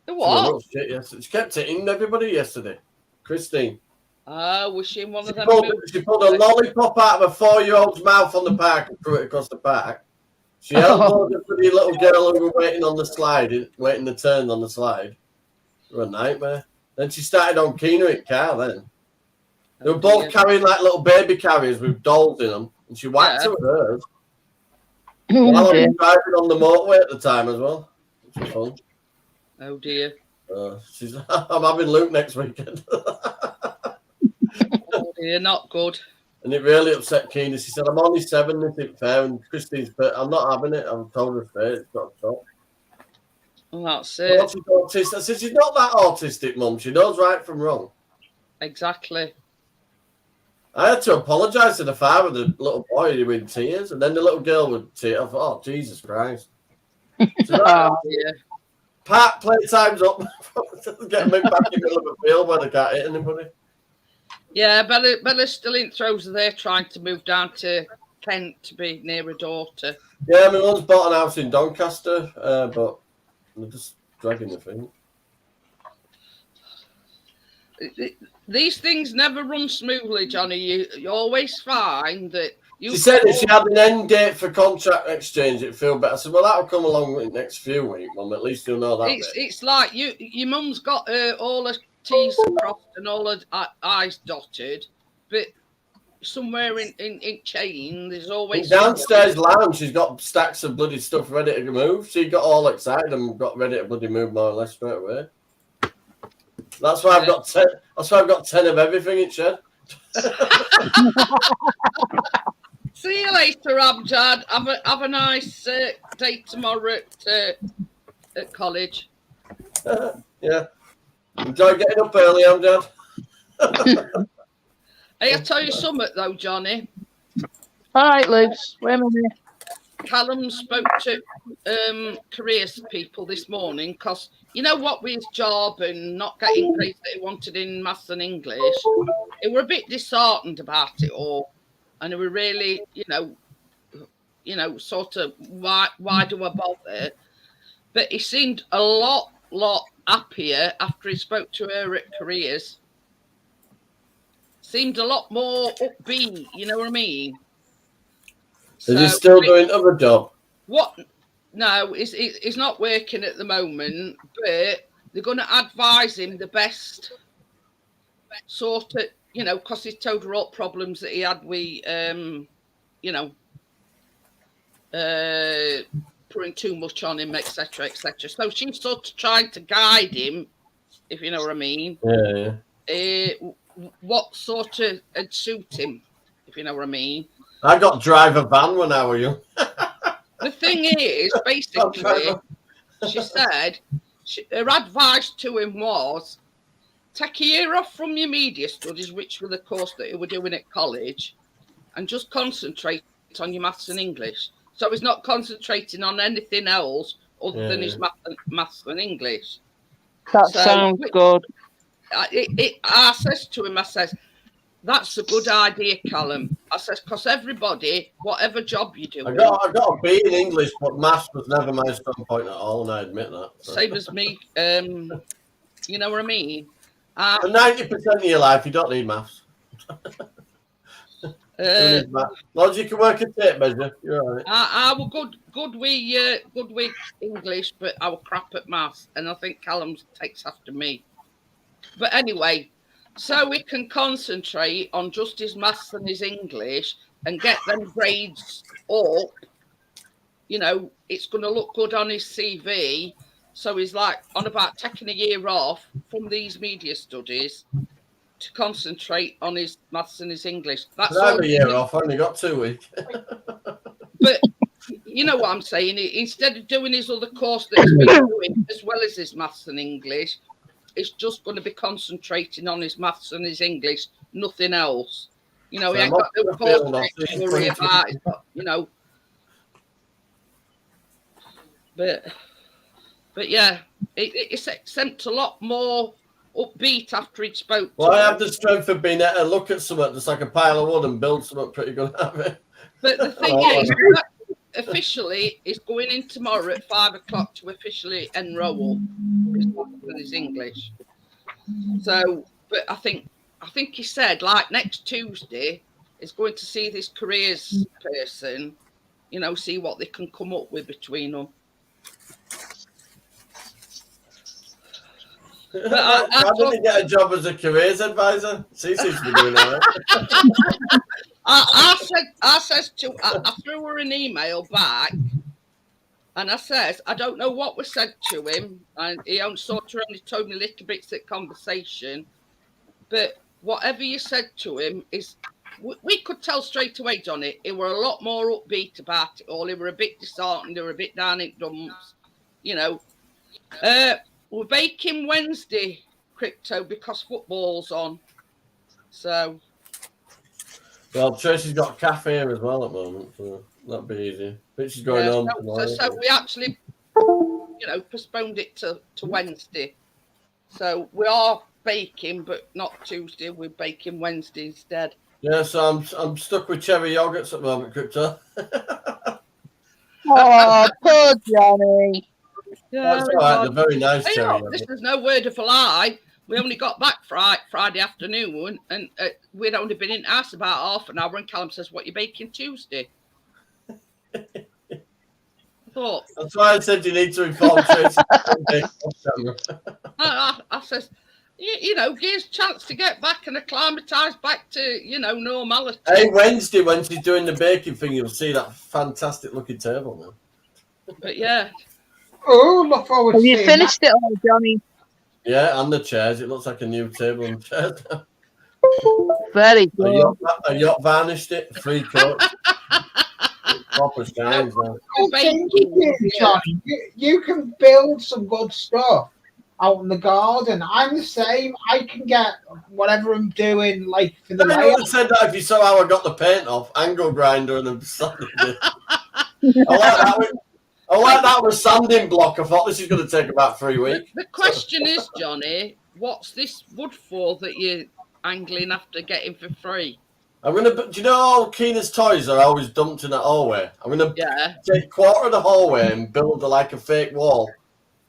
The She went, what? "Oh, shit, yes." She kept hitting everybody yesterday. Christine. Was she in one She of them? pulled a lollipop out of a 4-year-old's mouth on the park and threw it across the park. She elbowed a pretty little girl who was waiting on the slide, waiting to turn on the slide. It was a nightmare. Then she started on Keener in car then. They were both carrying like little baby carriers with dolls in them, and she whacked her with hers. While I was driving on the motorway at the time as well, which was fun. Oh dear. I'm having Luke next weekend. Oh dear, not good. And it really upset Keener. She said, "I'm only 7, this isn't fair." And Christine's, I'm not having it. I've told her straight, it's got to stop. Well, that's it. Well, she's autistic. I said, she's not that autistic, Mum. She knows right from wrong. Exactly. I had to apologise to the father of the little boy who was in tears, and then the little girl would tear. I thought, "Oh, Jesus Christ." So playtime's up. Get them back in the middle of a field where they can't hit anybody. Yeah, Bella's still in throes of there trying to move down to Kent to be near her daughter. Yeah, my mum's bought an house in Doncaster, but they're just dragging the thing. These things never run smoothly, Johnny. You always find that She said if she had an end date for contract exchange, it'd feel better. I said, "Well, that'll come along in the next few weeks, Mum. At least you'll know that." It's like your mum's got all her T's crossed and all her I's dotted, but somewhere in chain, there's always downstairs lounge. She's got stacks of bloody stuff ready to move. She got all excited and got ready to bloody move more or less straight away. That's why I've got 10. That's why I've got 10 of everything in shed. See you later, Amjad. Have a nice day tomorrow at college. Yeah. Enjoy getting up early, Amjad. Hey, I tell you something though, Johnny. All right, Luke. Wait a minute. Callum spoke to careers people this morning because you know what, with his job and not getting grades that he wanted in maths and English, they were a bit disheartened about it all, and they were really, you know, sort of why do I bother? But he seemed a lot happier after he spoke to her at careers. Seemed a lot more upbeat, you know what I mean? Is he still doing other job? What? No, he's not working at the moment, but they're going to advise him the best sort of, you know, because he's told her all problems that he had with, you know, putting too much on him, etc., etc. So she's sort of trying to guide him, if you know what I mean. Yeah. What sort of would suit him, if you know what I mean. I got drive a van when I was young. The thing is, basically, she said her advice to him was take a year off from your media studies, which were the course that he were doing at college, and just concentrate on your maths and English. So he's not concentrating on anything else other than his maths and English. That sounds good. I says to him, I says, that's a good idea, Callum. I says, because everybody, whatever job you do, I got a B in English, but maths was never my strong point at all, and I admit that. So. Same as me. You know what I mean? For 90% of your life, you don't need maths. As long as you can work a tape measure, you're all right. I was good with English, but I was crap at maths, and I think Callum takes after me. But anyway, so we can concentrate on just his maths and his English and get them grades up. You know, it's going to look good on his CV. So he's like on about taking a year off from these media studies to concentrate on his maths and his English. That's all. A year off, I only got 2 weeks. But you know what I'm saying? Instead of doing his other course that he's been doing as well as his maths and English, it's just going to be concentrating on his maths and his English, nothing else. You know, he ain't got no course to worry about. You know. But yeah, it seemed a lot more upbeat after he'd spoke Well, to I her. have the strength of being able to look at something just like a pile of wood and build something pretty good out of it. But the thing is, officially, he's going in tomorrow at 5 o'clock to officially enroll his maths and his English. So, but I think he said like next Tuesday is going to see this careers person, you know, see what they can come up with between them. But Why didn't he get a job as a careers advisor? She seems to be doing all right. I threw her an email back, and I says I don't know what was said to him, and he only told me little bits of conversation, but whatever you said to him is. We could tell straight away, Johnny, he were a lot more upbeat about it all. He were a bit disheartened, they were a bit down in dumps, you know. We're baking Wednesday, Crypto, because football's on. So. Well, Tracy's got a cafe here as well at the moment, so that'll be easy. But she's going home tomorrow. So we actually, you know, postponed it to Wednesday. So we are baking, but not Tuesday. We're baking Wednesday instead. Yeah, so I'm stuck with cherry yogurts at the moment, Crypto. Oh, poor Johnny. Yeah, that's all right. They're very nice cherry yogurts. This is no word of a lie. We only got back Friday afternoon, and we'd only been in the house about half an hour, and Callum says, "What you baking Tuesday?" I thought. That's why I said you need to inform Tracy. I says, you know, gives chance to get back and acclimatise back to, you know, normality. Hey, Wednesday, when she's doing the baking thing, you'll see that fantastic looking table now. But yeah. Oh, look forward to Have you finished it all, Johnny? Yeah, and the chairs. It looks like a new table and chairs. Very good. A yacht varnished it, 3 coats. Proper shines now. Johnny, you can build some good stuff out in the garden. I'm the same. I can get whatever I'm doing, like for the I would have said that if you saw how I got the paint off, angle grinder and sanded it. I like that with sanding block. I thought this is going to take about 3 weeks. The question is, Johnny, what's this wood for that you're angling after getting for free? I'm gonna. Do you know all Keena's toys are always dumped in that hallway? I'm gonna take a quarter of the hallway and build like a fake wall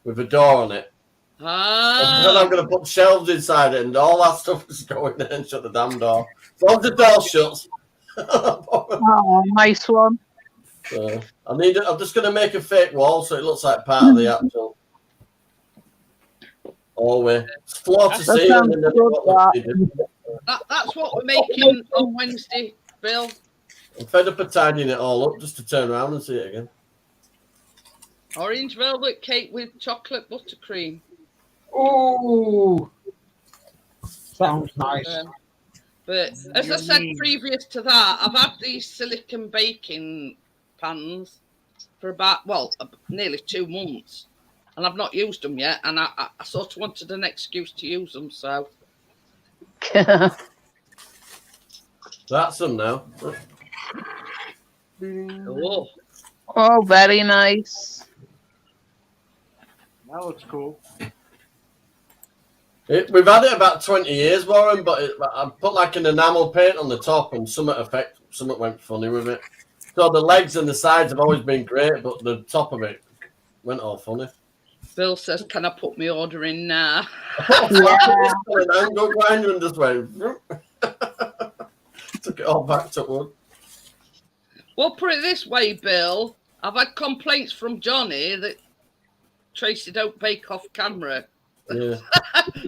with a door on it. And then I'm going to put shelves inside it, and all that stuff is going in and shut the damn door. As long as the door shuts. Oh, nice one. I'm just going to make a fake wall so it looks like part of the actual hallway. It's floor to ceiling. That's what we're making on Wednesday, Bill. I'm fed up of tidying it all up just to turn around and see it again. Orange velvet cake with chocolate buttercream. Oh, sounds nice. But as I said previous to that, I've had these silicon baking pans for about, nearly 2 months. And I've not used them yet. And I sort of wanted an excuse to use them, so. That's them now. Oh, very nice. That looks cool. We've had it about 20 years, Warren, but I put like an enamel paint on the top and something went funny with it. So the legs and the sides have always been great, but the top of it went all funny. Bill says, can I put my order in now? An angle grinder and just went. Took it all back to wood. Well, put it this way, Bill. I've had complaints from Johnny that Tracy don't bake off camera. Yeah.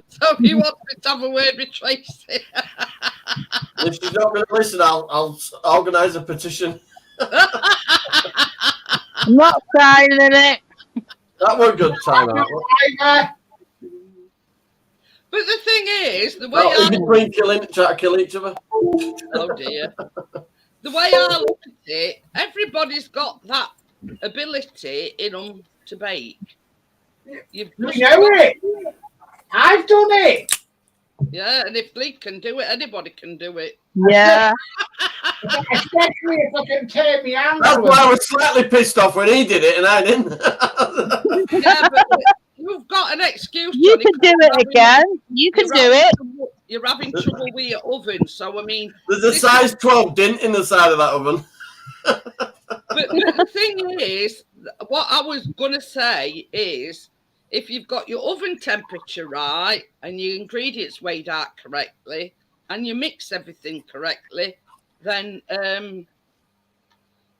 So he wants me to have a word with Tracy. If she's not going to listen, I'll organise a petition. I'm not signing it. That was a good time out. But the thing is, the way in between try to kill each other. Oh dear. The way I look at it, everybody's got that ability in them to bake. You know it. I've done it. Yeah, and if Lee can do it, anybody can do it. Yeah. Especially if I can turn my That's angle. why I was slightly pissed off when he did it and I didn't. Yeah, but you've got an excuse, You Johnny. can do it again. You can do it. You're having trouble with your oven, so I mean, There's a size 12 dent in the side of that oven. but the thing is, what I was gonna say is, if you've got your oven temperature right and your ingredients weighed out correctly and you mix everything correctly, then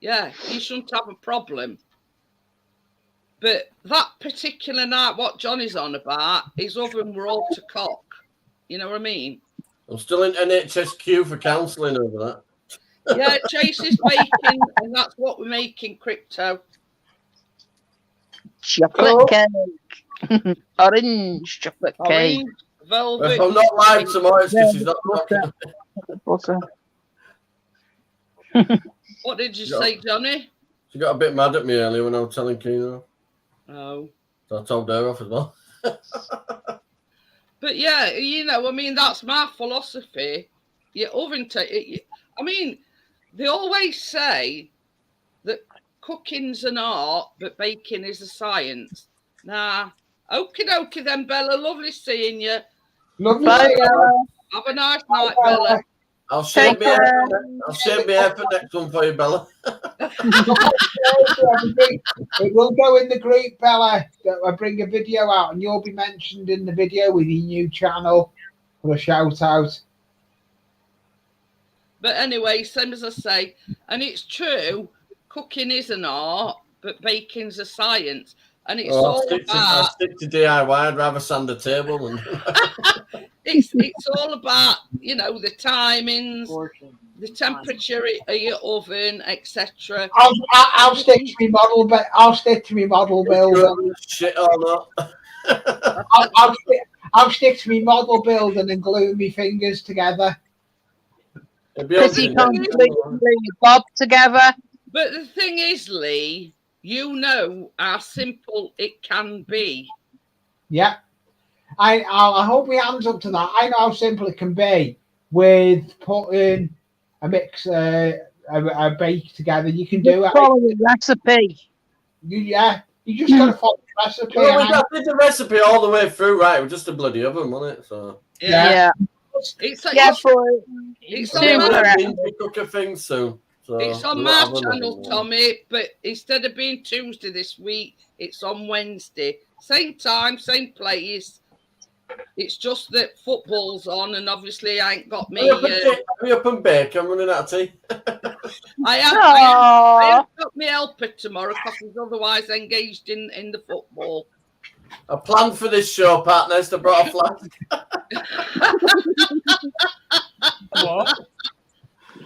yeah, you shouldn't have a problem. But that particular night, what Johnny's on about, his oven were all to cock. You know what I mean? I'm still in NHS queue for counselling over that. Yeah, Chase is baking, and that's what we're making, Crypto. Chocolate cake. Orange chocolate cake. Orange, velvet. If I'm not live tomorrow, it's because she's not talking. Butter. What did you say, Johnny? She got a bit mad at me earlier when I was telling Keno. Oh. So I told her off as well. But yeah, you know, I mean, that's my philosophy. Your oven, I mean, they always say that cooking's an art, but baking is a science. Nah, okie dokie then, Bella. Lovely seeing you. Lovely. Bye, Bella. Have a nice night, Bella. I'll shave my hair for next one for you, Bella. It will go in the group, Bella. I bring a video out, and you'll be mentioned in the video with your new channel for a shout out. But anyway, same as I say, and it's true, cooking is an art, but baking's a science. And it's I'll stick to DIY. I'd rather sand the table. And it's all about, you know, the timings, the temperature of your oven, etc. I'll stick to my model, but I'll stick to my model building. Shit or not. I'll stick to my model building and glue my fingers together. Because you can't glue your bob together. But the thing is, Lee, you know how simple it can be. Yeah. I hold my hands up to that. I know how simple it can be with putting a mix, a bake together. You can do it. Follow the recipe. You just got to follow the recipe. Well, I did the recipe all the way through, right? It was just a bloody oven, wasn't it? So Yeah. It's cooker thing soon. So it's on my channel, Tommy, but instead of being Tuesday this week, it's on Wednesday. Same time, same place. It's just that football's on, and obviously I ain't got me. Hurry up and bake. I'm running out of tea. I have got my helper tomorrow because he's otherwise engaged in the football. I planned for this show, partners. I brought a flask. What?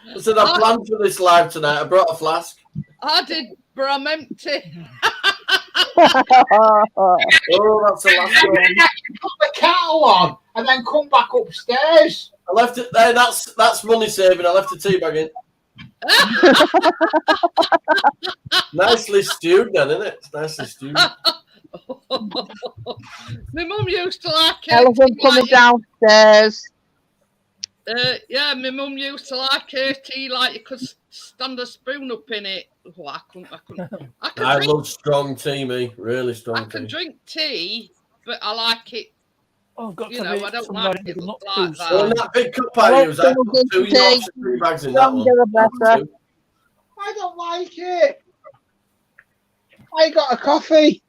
I said I planned for this live tonight. I brought a flask. I did, but I'm empty. Oh, that's the last one. Put the kettle on and then come back upstairs. I left it there. That's money saving. I left the tea bag in. Nicely stewed, then, isn't it? It's nicely stewed. My mum used to like it. Elephant coming downstairs. Yeah, my mum used to like her tea like you could stand a spoon up in it. Oh, I couldn't. I love strong tea, me. Really strong tea. I can drink tea, but I like it. Oh, got You to know, be I don't somebody like it not like too that. So in that big cup I use, I put 2 Yorkshire tea bags in that one. Better. I don't like it. I got a coffee.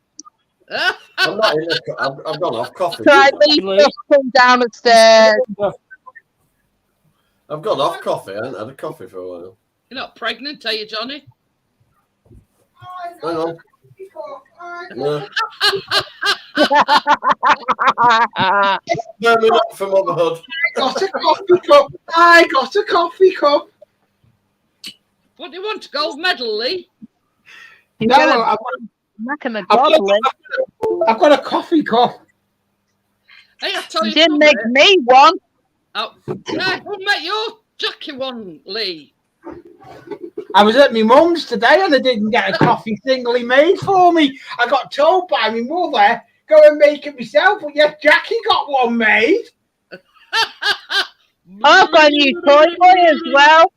I'm not in I've gone off coffee. Try to come down the stairs. I've gone off coffee. I haven't had a coffee for a while. You're not pregnant, are you, Johnny? Hang on. No. Burn me up for motherhood. Got a coffee cup. I got a coffee cup. What do you want? A gold medal, Lee? No, I've got a coffee cup. Hey, I tell You you didn't something. make me one. Oh, yeah, go make your Jackie one, Lee. I was at my mum's today and I didn't get a coffee singly made for me. I got told by my mother, go and make it myself. Well, yes, Jackie got one made. I've got a new toy boy as well.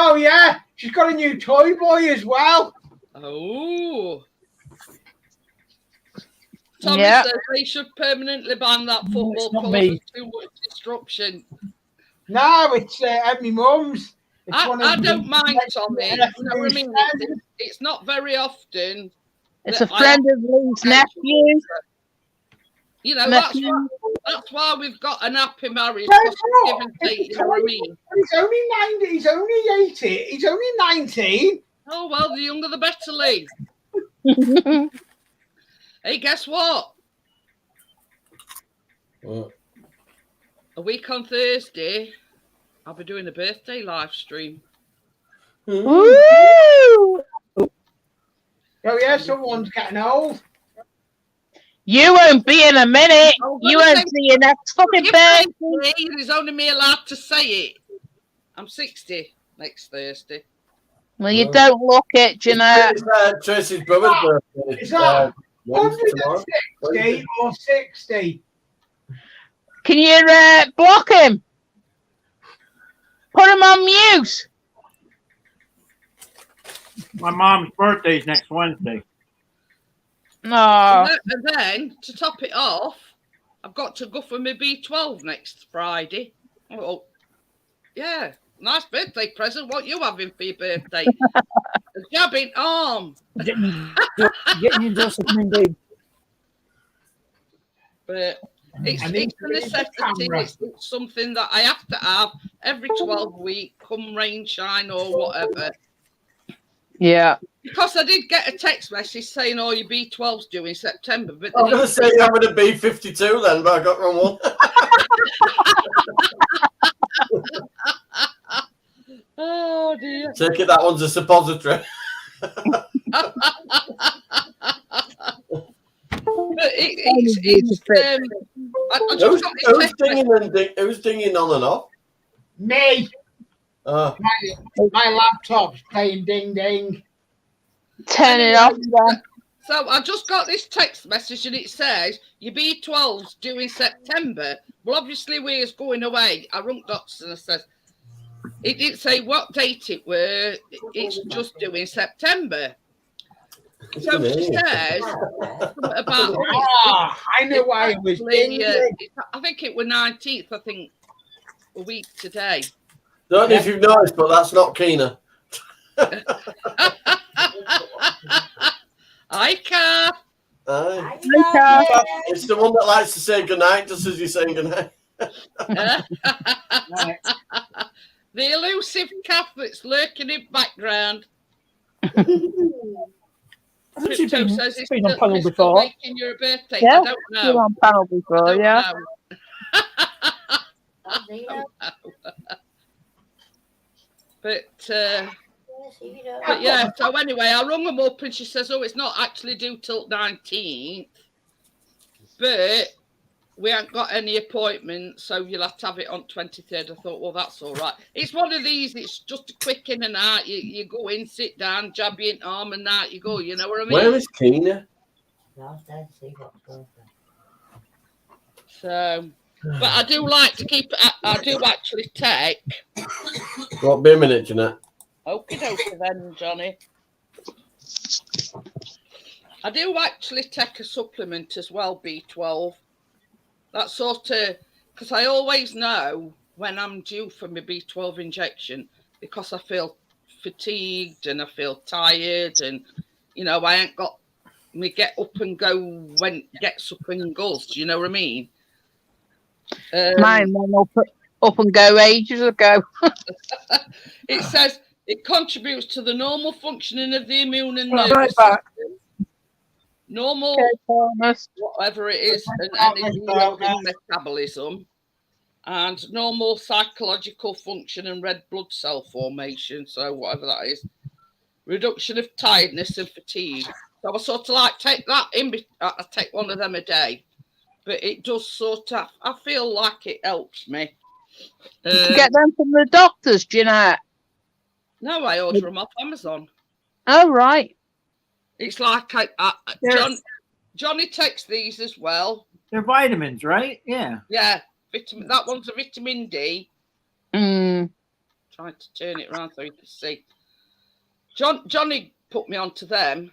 Oh yeah, she's got a new toy boy as well. Oh. Tommy Yeah. says they should permanently ban that No, football it's not causes me. too much disruption. No, it's at my mum's. It's one of I the- don't mind, Tommy. You know what I mean? It's not very often. It's a that I friend of Lee's nephew. You know, Nephew. that's why we've got an happy marriage. No, Because it's give not. and take, you know what I mean? He's only 90. He's only 80. He's only 19. Oh, well, the younger the better, Lee. Hey, guess what? What? A week on Thursday, I'll be doing a birthday live stream. Woo! Oh yeah, someone's getting old. You won't be in a minute. Oh, You well, won't thank see your next fucking You birthday. say it's only me allowed to say it. I'm 60 next Thursday. Well, you don't look it, Jeanette. It's Tracy's brother's birthday. Is that Wednesday tomorrow. 160 or 60? Can you block him? Put him on mute. My mom's birthday is next Wednesday. No. And then, to top it off, I've got to go for my B12 next Friday. Oh, yeah. Nice birthday present. What you having for your birthday? A jabbing arm. Getting your Joseph Mindy. But it's I a need to read the necessity. camera. It's something that I have to have every 12 weeks, come rain, shine, or whatever. Yeah. Because I did get a text message saying, "Oh, your B12's due in September." But I was going to say you're having a B52 then, but I got wrong one. oh dear. Take it that one's a suppository. But it's I just got this text message. Who's dinging on and off? Me. Oh, My laptop's playing ding ding. Turn it off then. So I just got this text message and it says your B12's due in September. Well, obviously we're going away. I rung doctors and I said it didn't say what date it were. It's just due in September. So she says something about I know why it was ding ding. I think it was 19th. I think a week today. don't know if you've noticed, but that's not Keena. Hi, Car. Aye. Okay. It's the one that likes to say goodnight just as you're saying goodnight. The elusive calf that's lurking in background. I think she's Crypto been, says it's been on still, panel it's still before. making your birthday. Yeah, I don't You're know. on panel I before, don't yeah. know. But yeah, so anyway, I rung them up and she says, "Oh, it's not actually due till 19th, but we haven't got any appointments, so you'll have to have it on 23rd. I thought, well, that's all right. It's one of these, it's just a quick in and out. You go in, sit down, jab your arm, and out you go. You know what I mean? Where is Keena? So, but I do like to keep, I do actually take. Won't be a minute, Jeanette. Okie dokie then, Johnny. I do actually take a supplement as well, B12. That sort of, because I always know when I'm due for my B12 injection because I feel fatigued and I feel tired and, you know, I ain't got me get up and go when gets up and goes. Do you know what I mean? Mine went up and go ages ago. It says it contributes to the normal functioning of the immune and Right, nervous back. system. Normal, Okay, Thomas. whatever it is, and energy and metabolism, and normal psychological function and red blood cell formation. So whatever that is, reduction of tiredness and fatigue. So I sort of like take that in. I take one of them a day, but it does sort of. I feel like it helps me. Did you get them from the doctors, Jeanette? No, I order them off Amazon. Oh, right. It's like Johnny takes these as well. They're vitamins, right? Yeah. Yeah, that one's a vitamin D. Mm. Trying to turn it around so you can see. Johnny put me onto them.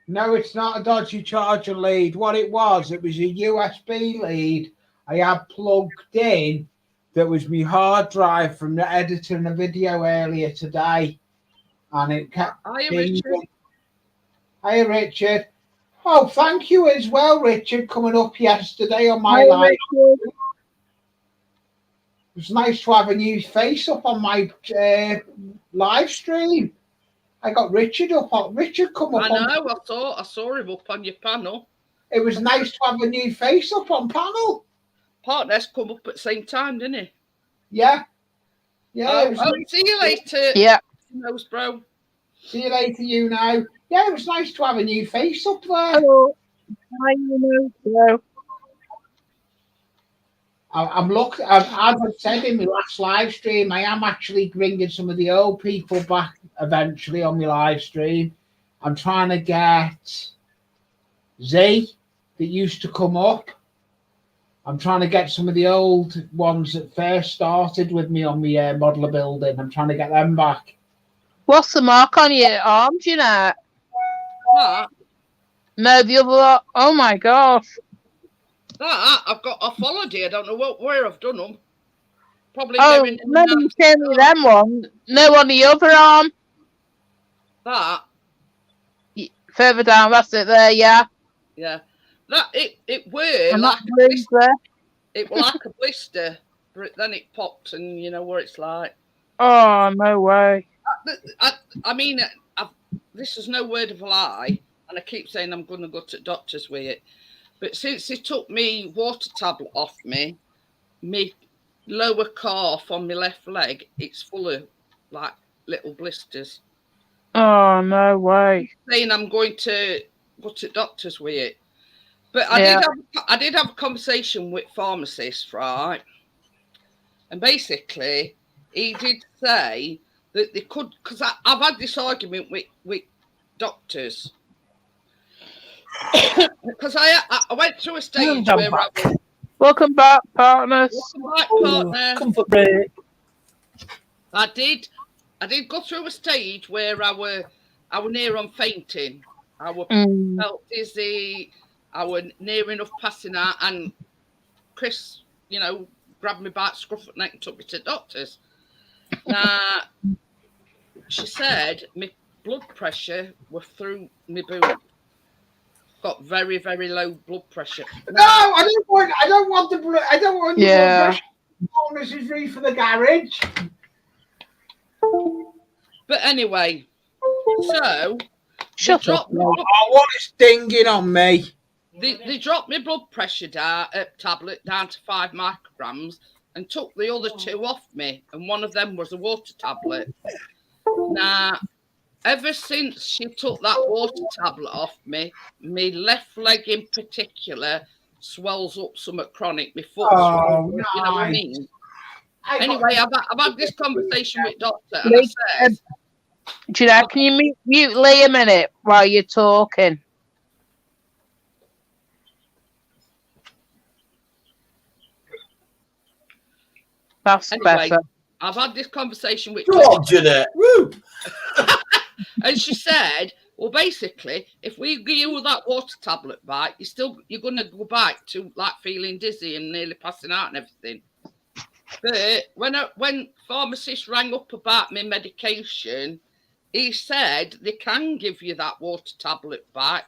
No, it's not a dodgy charger lead. What it was a USB lead I had plugged in that was my hard drive from the editing a video earlier today. And it kept Richard. Hiya, Richard. Oh, thank you as well, Richard, coming up yesterday on my live. Richard. It was nice to have a new face up on my live stream. I got Richard up. Richard come up. I know. I saw him up on your panel. It was nice to have a new face up on panel. Partners come up at the same time, didn't he? Yeah. Yeah. See you later. Yeah. Nose bro. See you later, you know. Yeah, it was nice to have a new face up there. Hello. Hi, you know. I'm looking, as I said in my last live stream, I am actually bringing some of the old people back eventually on my live stream. I'm trying to get Z that used to come up. I'm trying to get some of the old ones that first started with me on my modeler building. I'm trying to get them back. What's the mark on your arm, do you know? That? No, the other lot. Oh my gosh. I followed you. I don't know where I've done them. Probably doing. No, you showed me them one. No, on the other arm. That. Further down, that's it there. Yeah. Yeah. That it were like a blister. There. It was like a blister, but then it popped, and you know what it's like. Oh no way. I mean, this is no word of a lie, and I keep saying I'm going to go to the doctors with it. But since they took me water tablet off me lower calf on my left leg, it's full of like little blisters. Oh no way! Saying I'm going to go to the doctors with it, but I did have a conversation with pharmacists, right? And basically, he did say that they could, because I've had this argument with doctors. Because I went through a stage where welcome back, partners. Welcome back, partner. Comfort break. I did go through a stage where I were near on fainting. I felt dizzy. I was near enough passing out, and Chris, you know, grabbed me by the scruff of the neck and took me to the doctors. Now, she said my blood pressure was through my boot. Got very, very low blood pressure. No, I don't want the blood. I don't want your blood pressure. This is free for the garage. But anyway, so shut up. What is dinging on me? They dropped my blood pressure tablet down to 5 micrograms and took the other 2 off me, and one of them was a water tablet. Now, ever since she took that water tablet off me, my left leg in particular swells up somewhat chronic. My foot swells, you know what I mean? Anyway, I've had this conversation with doctor, and I said, do you know, can you mute Lee a minute while you're talking? That's better. I've had this conversation with Jeanette. Woo! And she said, well, basically, if we give you that water tablet back, you're going to go back to like feeling dizzy and nearly passing out and everything. But when pharmacist rang up about my medication, he said they can give you that water tablet back,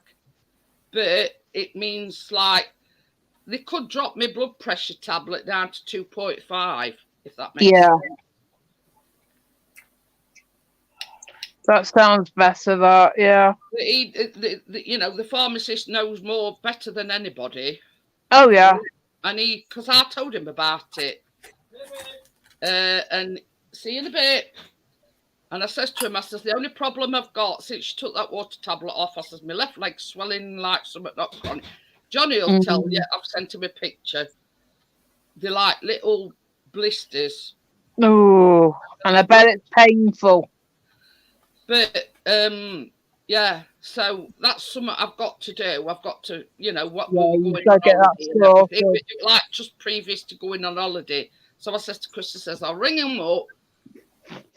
but it means like they could drop my blood pressure tablet down to 2.5, if that makes sense. That sounds better, that, yeah. You know, the pharmacist knows better than anybody. Oh, yeah. And because I told him about it. And see you in a bit. And I says to him, I says, the only problem I've got since she took that water tablet off, I says, my left leg's swelling like something not chronic. Johnny will tell you, I've sent him a picture. They're like little blisters. Oh, and I bet it's painful. But Yeah, so that's something I've got to do. I've got to, what we Yeah, were you've going got on to get that holiday and everything, sorted. like just previous to going on holiday. So I says to Chris, I says, I'll ring him up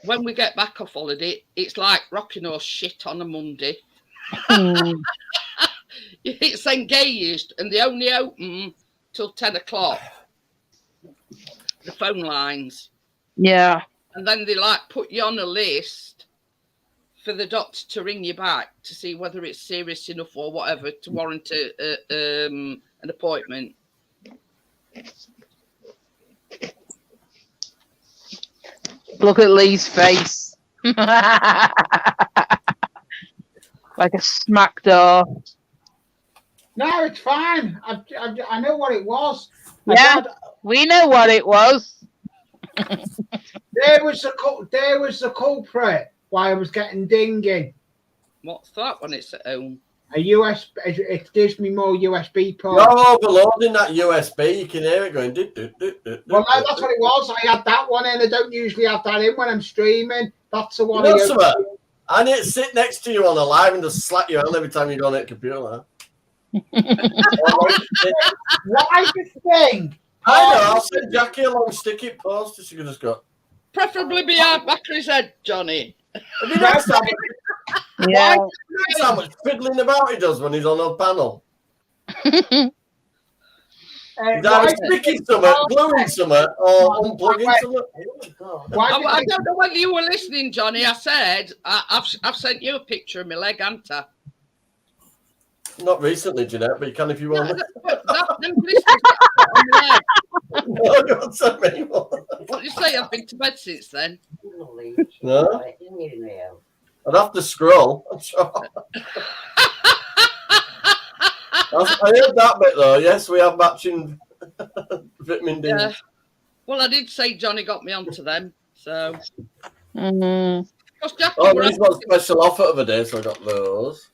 when we get back off holiday. It's like rocking horse shit on a Monday. Hmm. It's engaged and they only open till 10 o'clock, the phone lines. Yeah. And then they like put you on a list for the doctor to ring you back to see whether it's serious enough or whatever to warrant an appointment. Look at Lee's face. Like a smack door. No, it's fine. I know what it was. Yeah, we know what it was. There was the culprit why I was getting dinging. What's that when it's at home? A USB. It gives me more USB ports. You're overloading that USB. You can hear it going. Well, no, that's what it was. I had that one in. I don't usually have that in when I'm streaming. That's the one. You know something? I need to sit next to you on a live and just slap your hand every time you go on that computer. Why the thing? I know. I'll send Jackie a long sticky post. She can just go. Preferably behind Backry's head, Johnny. Have you noticed how, Yeah. noticed how much fiddling about he does when he's on a panel? He's either sticking something, gluing something, or unplugging something. I don't know whether you were listening, Johnny. I said I've sent you a picture of my leg, haven't I? Not recently, Jeanette, but you can if you want. Them blisters on my leg. No, don't send me one. What do you say? I've been to bed since then. No? I'd have to scroll. I'm sure. I heard that bit though. Yes, we have matching vitamin D. Yeah. Well, I did say Johnny got me onto them, so. Mm-hmm. Oh, these got a special offer of a day, so I got those.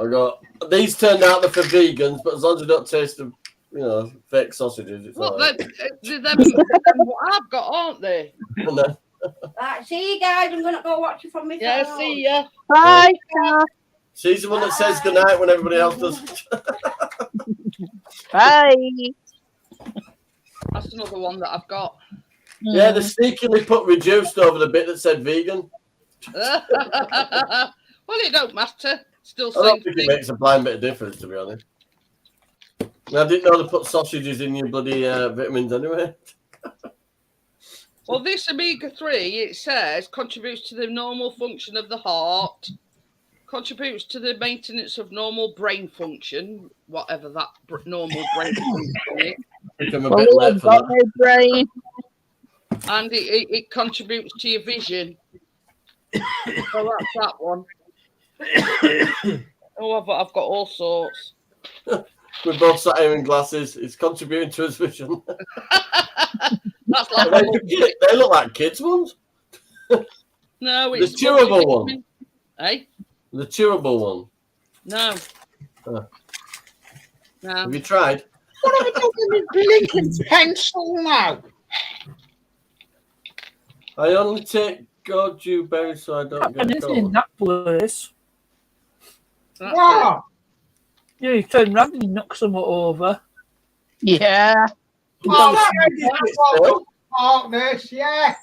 I got these. Turned out they're for vegans, but as long as you don't taste the, fake sausages, it's well, all right. they're them what I've got, aren't they? Right, see you guys. I'm gonna go watch it from my Yeah, phone. see ya. Bye. She's the one that says goodnight when everybody else does. Bye. That's another one that I've got. Yeah, they sneakily put reduced over the bit that said vegan. Well, it don't matter. Still I same don't think thing. it makes a blind bit of difference, to be honest. I didn't know they put sausages in your bloody vitamins anyway. Well, this omega-3, it says, contributes to the normal function of the heart, contributes to the maintenance of normal brain function, whatever that normal brain function is. I think I'm a bit late for that. No brain. And it contributes to your vision. So that's that one. Oh, I've got all sorts. We both sat here in glasses. It's contributing to his vision. That's like they look like kids' ones. no, it's the chewable one. Eh? The chewable one. No. No. Have you tried? What are we doing with blinking pencil now? I only take goju berries so I don't get Anything in cold. that place. What? Yeah, you turn round and you knock something over. Yeah. Oh, that partners, yeah.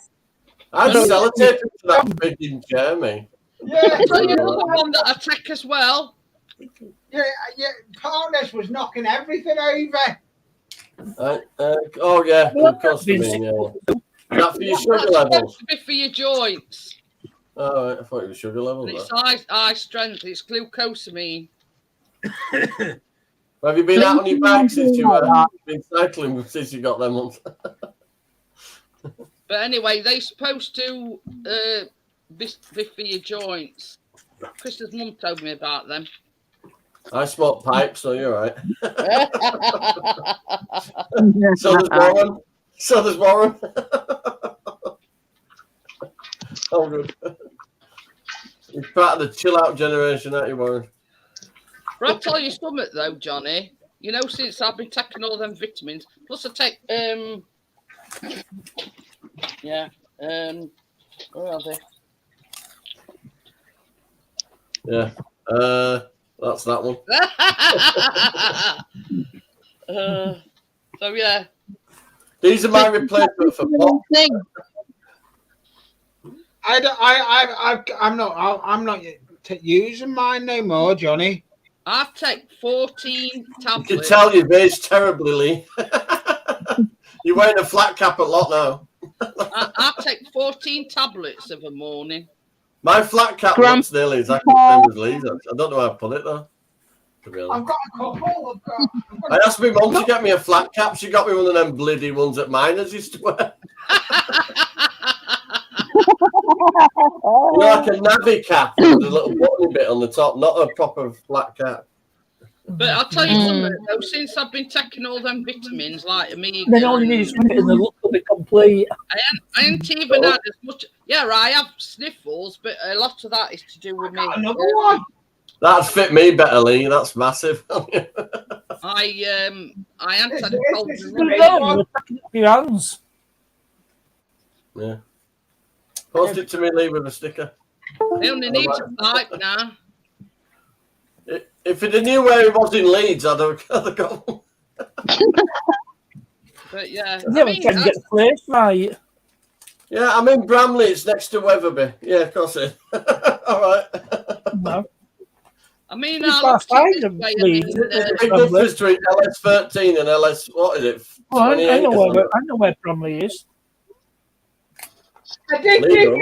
I'd sellotape it to that freaking Jeremy. Yeah, I'll tell you another one that I take as well. yeah. Partners was knocking everything over. Oh yeah, of course. Yeah. Is that for your sugar That's levels? supposed to be for your joints. Oh, right. I thought it was sugar And levels. it's high strength. It's glucosamine. Have you been out on your bike since you've been cycling since you got them ones? But anyway, they're supposed to be for your joints. Krista's mum told me about them. I smoke pipes, so you're right. So does Warren. So does Warren. Oh, good. He's part of the chill out generation, aren't you, Warren? But I'll tell you something though, Johnny. You know, since I've been taking all them vitamins, plus I take where are they? Yeah. That's that one. So yeah. These are my replacement for Pop. I'm not using mine no more, Johnny. I take 14 I tablets. can tell you this terribly, Lee. You're wearing a flat cap a lot now. I take 14 tablets of a morning. My flat cap looks nearly exactly the same as Lee's. I don't know how to put it though. To be honest. I've got a couple. I asked my mum to get me a flat cap. She got me one of them bloody ones that miners used to wear. You know, like a navy cap with a little button bit on the top, not a proper flat cap. But I'll tell you something, though, since I've been taking all them vitamins like Omega, Then all you need is and the look will be complete. I ain't even had as much. Yeah, I have sniffles, but a lot of that is to do with me. Another one. That'd fit me better, Lee. That's massive. I hadn't had a cold. Your hands. Yeah. Post it to me, Lee, with a sticker. I only need to type now. If it knew where he was in Leeds, I'd have gone. But yeah, I mean, trying to get the place right. Yeah, I'm in Bramley. It's next to Wetherby. Yeah, of course it. All right. No. I mean, It's past five of Leeds. The big difference between LS13 and LS, what is it? Well, I know where Bromley is. I did give you a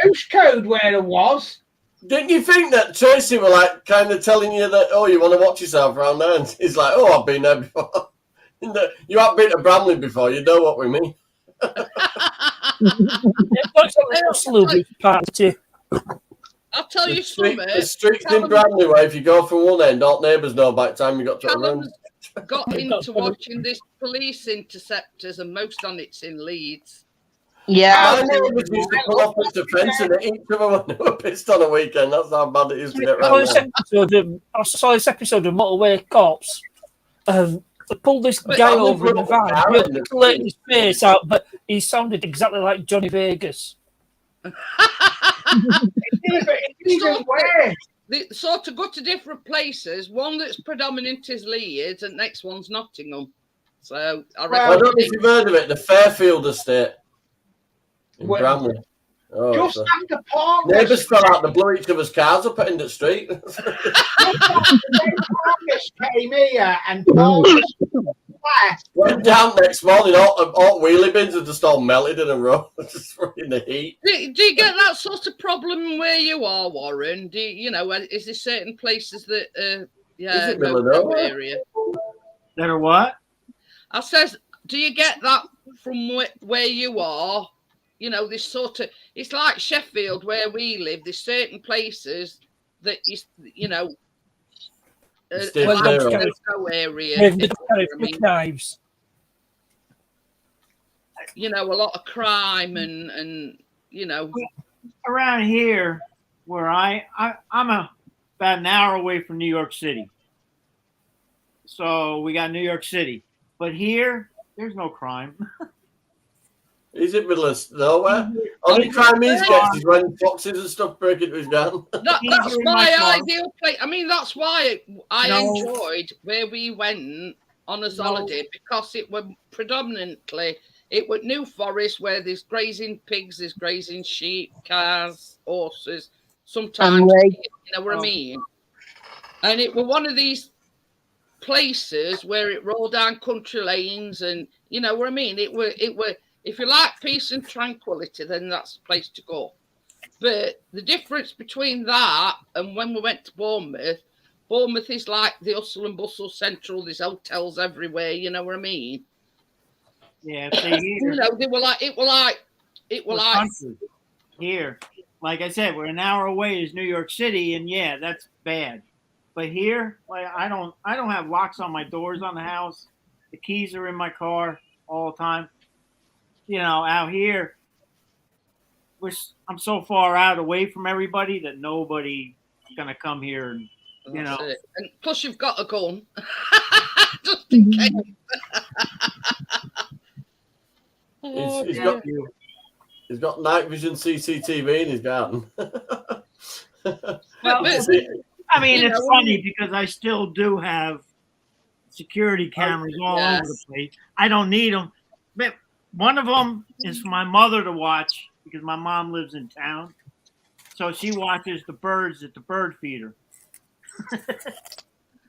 postcode where it was. Didn't you think that Tracy were like kind of telling you that, oh, you want to watch yourself around there? And he's like, oh, I've been there before. You haven't been to Bramley before. You know what we mean. I'll tell you something. The streets in Bramley where if you go from one end, all neighbours know by the time you got to run. Got into watching this Police Interceptors, and most on it's in Leeds. Yeah. My neighbours used to pull off the fence and hit each other when they were pissed on a weekend. That's how bad it used to get around there. I saw this episode of Motorway Cops. They pulled this guy over in the van, let his face out, but he sounded exactly like Johnny Vegas. They sort of go to different places. One that's predominant is Leeds, and next one's Nottingham. So I don't know if you've heard of it, the Fairfield Estate in Bramley. Oh, just after Park. Neighbours fell out, they blew each other's cars up at End of Street. Came here and Paul went down next morning, all wheelie bins are just all melted in a row, just in the heat. Do you get that sort of problem where you are, Warren? Is there certain places that, Is it Villanova? Area? That are what? I says, do you get that from where you are? You know, this sort of, it's like Sheffield where we live. There's certain places that you know. Area. Knives. You know, a lot of crime and you know. Around here, where I'm about an hour away from New York City. So we got New York City, but here there's no crime. Is it middle of nowhere? Only crime he gets is when foxes and stuff break into his gun. That's my ideal place. I mean, that's why I enjoyed where we went on a holiday, because it were predominantly, it was New Forest where there's grazing pigs, there's grazing sheep, cars, horses, sometimes, you know what I mean? And it were one of these places where it rolled down country lanes, and you know what I mean? It were if you like peace and tranquility, then that's the place to go. But the difference between that and when we went to Bournemouth is like the hustle and bustle central. There's hotels everywhere. You know what I mean? Yeah. See, you know, it was like here. Like I said, we're an hour away is New York City, and yeah, that's bad. But here, like I don't have locks on my doors on the house. The keys are in my car all the time. You know, out here, I'm so far out away from everybody that nobody's gonna come here, and you know. And plus, you've got a gun, just in case. He's got night vision CCTV in his garden. Well, See, I mean, You it's know, funny because I still do have security cameras all over the yes. place. I don't need them, but one of them is for my mother to watch because my mom lives in town, so she watches the birds at the bird feeder.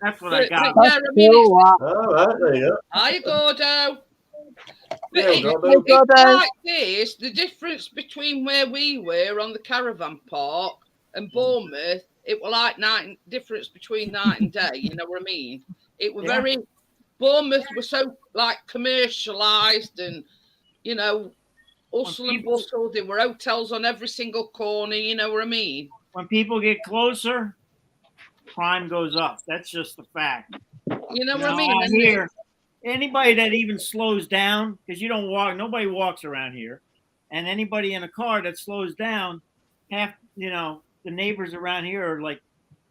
That's what I got. yeah, I mean, Cool, what? all right, there you go. hi, Gordo. But Yeah, it, go, Hey, do. it's Gordo. like this, the difference between where we were on the caravan park and Bournemouth, it was like difference between night and day, you know what I mean? It was Yeah. very, Bournemouth was so like commercialised and, you know, hustle and people- bustle. There were hotels on every single corner, you know what I mean? When people get closer, crime goes up. That's just a fact. You know You what I know, mean? out And here, anybody that even slows down, because you don't walk, nobody walks around here, and anybody in a car that slows down, half, the neighbors around here are like,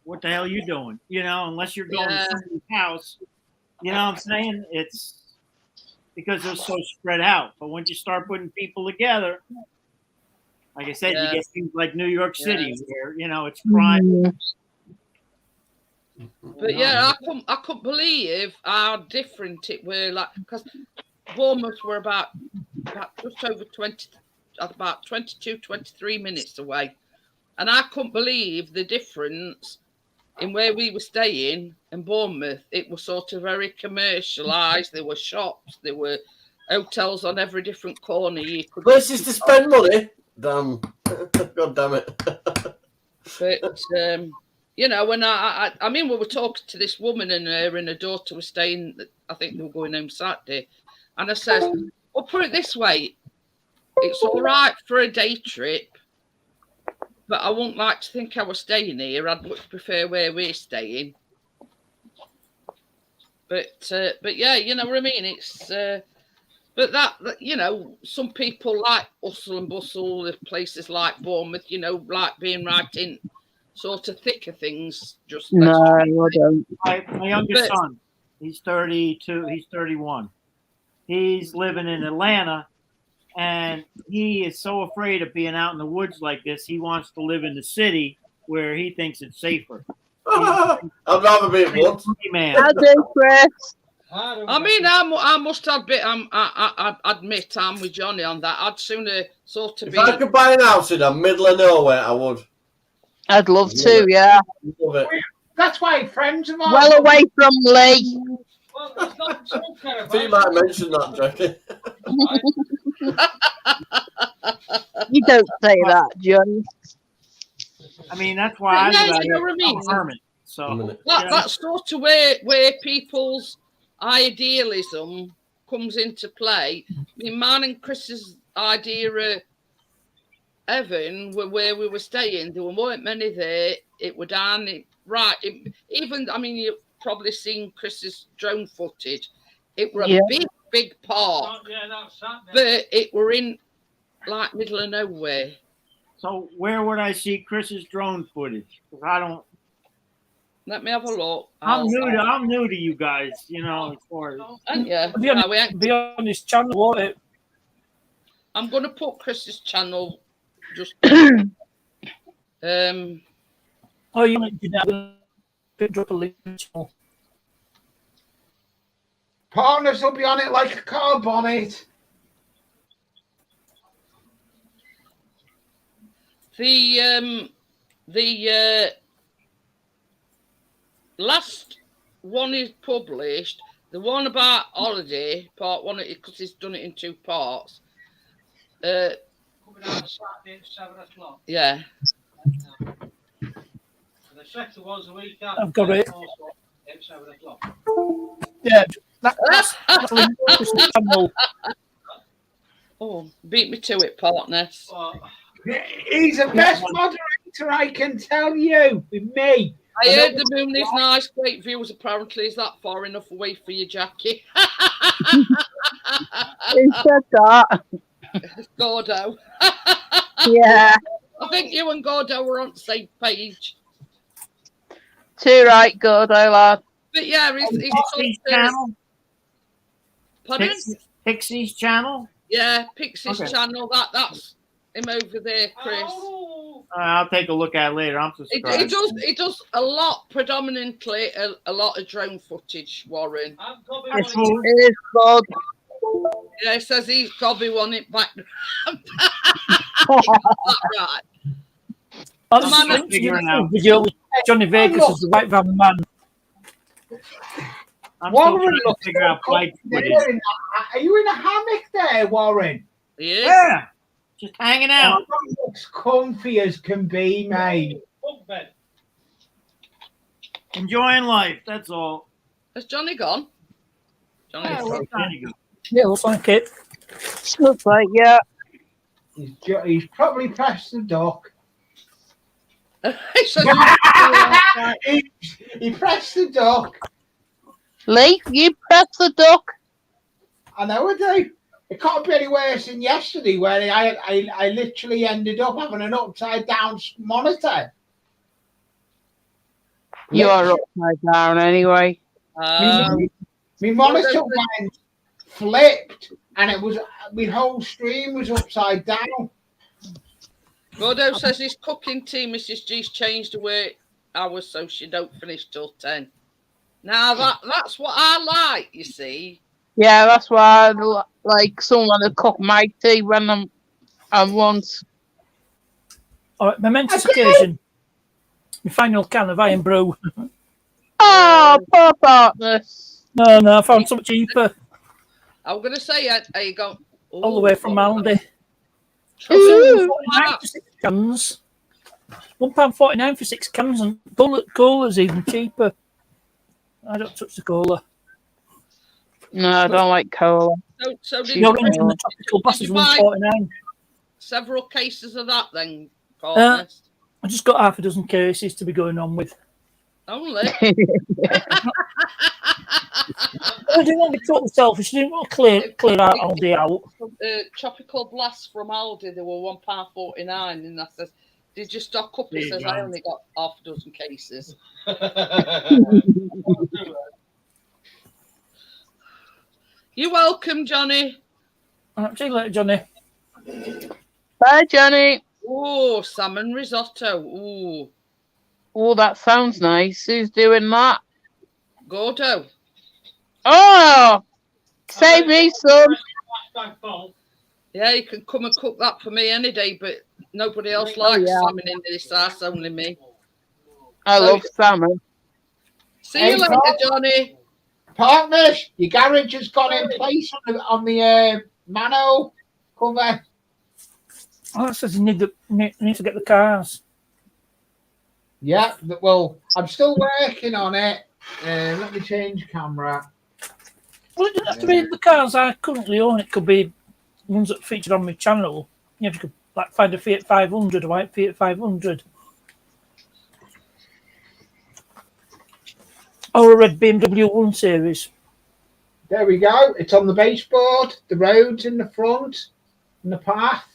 "What the hell are you doing?" Unless you're going Yeah. to somebody's house. You know what I'm saying? It's because they're so spread out. But once you start putting people together, like I said, you Yeah. get things like New York City, Yeah. where it's crime. Mm. But yeah, I couldn't believe how different it were. Like, because Bournemouth were about just over 20, about 22, 23 minutes away, and I couldn't believe the difference in where we were staying in Bournemouth. It was sort of very commercialised. There were shops, there were hotels on every different corner. You could Places to spend money. Damn. God damn it. But you know, when I mean, we were talking to this woman and her daughter was staying. I think they were going home Saturday, and I says, "Well, put it this way, it's all right for a day trip, but I wouldn't like to think I was staying here. I'd much prefer where we're staying." But yeah, you know what I mean. It's but that you know, some people like hustle and bustle of places like Bournemouth. You know, like being right in sort of thick of things. Just No, let's I don't. My youngest But- son, he's 32, he's 31. He's living in Atlanta, and he is so afraid of being out in the woods like this. He wants to live in the city where he thinks it's safer. I'd rather be at once. Hey, man. I do, Chris. I mean, I must admit, I admit I'm with Johnny on that. I'd sooner sort of If be. I could buy an house in the middle of nowhere, I would. I'd love to, yeah. Love it. That's why friends of ours. Well away from Lee. Well, it's not so kind I of think you might mention that, Jackie. You don't say that, Johnny. I mean, that's why I Yeah, live out you know here. what I mean? I'm a hermit. So, A minute. That's sort of where people's idealism comes into play. I mean, mine and Chris's idea of Evan were where we were staying. There weren't many there. It were down even. I mean, you've probably seen Chris's drone footage. It were Yeah. a big park, Yeah, that's that. but it were in like middle of nowhere. so where would I see Chris's drone footage? Because I don't. Let me have a look. I'm new to you guys. As far as And yeah, Be on, we ain't- be on his channel, won't it? I'm gonna put Chris's channel just. Oh, you didn't drop a link. Channel. Partners will be on it like a car bonnet. The last one is published. The one about holiday, part one, because he's done it in two parts. Coming out Saturday at 7 o'clock. Yeah. And the second one's a week after. I've got it. Also at 7 o'clock. Yeah, that's the channel. Oh, beat me to it, partners. He's the best moderator, I can tell you, with me. I heard the moon is nice, great views. Apparently, is that far enough away for you, Jackie? Who said that? Gordo. Yeah. I think you and Gordo were on the same page. Too right, Gordo, lad. But yeah, he's Pixie's channel. Pardon? Pixie's channel. Yeah, Pixie's Okay. channel. That's him over there, Chris. Oh, I'll take a look at it later. I'm subscribed. It does a lot, predominantly a lot of drone footage, Warren. It is good. Yeah, it says he's probably won it back. Right. I'm video with Johnny Vegas as the white van man. I'm still Warren trying to looks figure out flight footage. Are you in a hammock there, Warren? Yeah, just hanging out. That looks comfy as can be, mate. Enjoying life, that's all. Has Johnny gone? Yeah, where's Johnny go? Yeah, looks like it. Looks like, yeah. He's probably pressed the duck. He says he pressed the duck. Lee, you press the duck. I know I do. It can't be any worse than yesterday, where I literally ended up having an upside down monitor. You are upside down anyway. My monitor went flipped, and it was my whole stream was upside down. Gordo says his cooking tea, Mrs. G's changed the work hours so she don't finish till 10. Now that's what I like, you see. Yeah, that's why I like someone to cook my tea when I'm once. All right, momentous occasion. My final can of Iron Brew. Oh, poor partners. No, I found something cheaper. I'm going to say, are you going all the way from Aldi? Ooh. £1.49 for 6 cans. £1.49 for 6 cans, and cola's even cheaper. I don't touch the cola. No, I don't like cola. So did The orange and the tropical glass is £1.49. Several cases of that then, partners? I just got half a dozen cases to be going on with. Only? I didn't want to be totally selfish. I didn't want to clear out Aldi out. Tropical Blast from Aldi, they were £1.49, and I says, did you stock up? He says, I only got half a dozen cases. You're welcome, Johnny. See you later, Johnny. Bye, Johnny. Oh, salmon risotto. Ooh. Oh, that sounds nice. Who's doing that? Gordo. Oh, save me some. Yeah, you can come and cook that for me any day, but nobody else likes salmon in this house, only me. I love salmon. See you later, Johnny. Partners, your garage has gone in place on the Mano cover. Oh, it says you need to get the cars. Yeah, well, I'm still working on it. Let me change camera. Well, it doesn't have to be the cars I currently own. It could be ones that featured on my channel. You could like find a Fiat 500, a white Fiat 500. Or a red BMW 1 Series. There we go. It's on the baseboard, the roads in the front, and the path.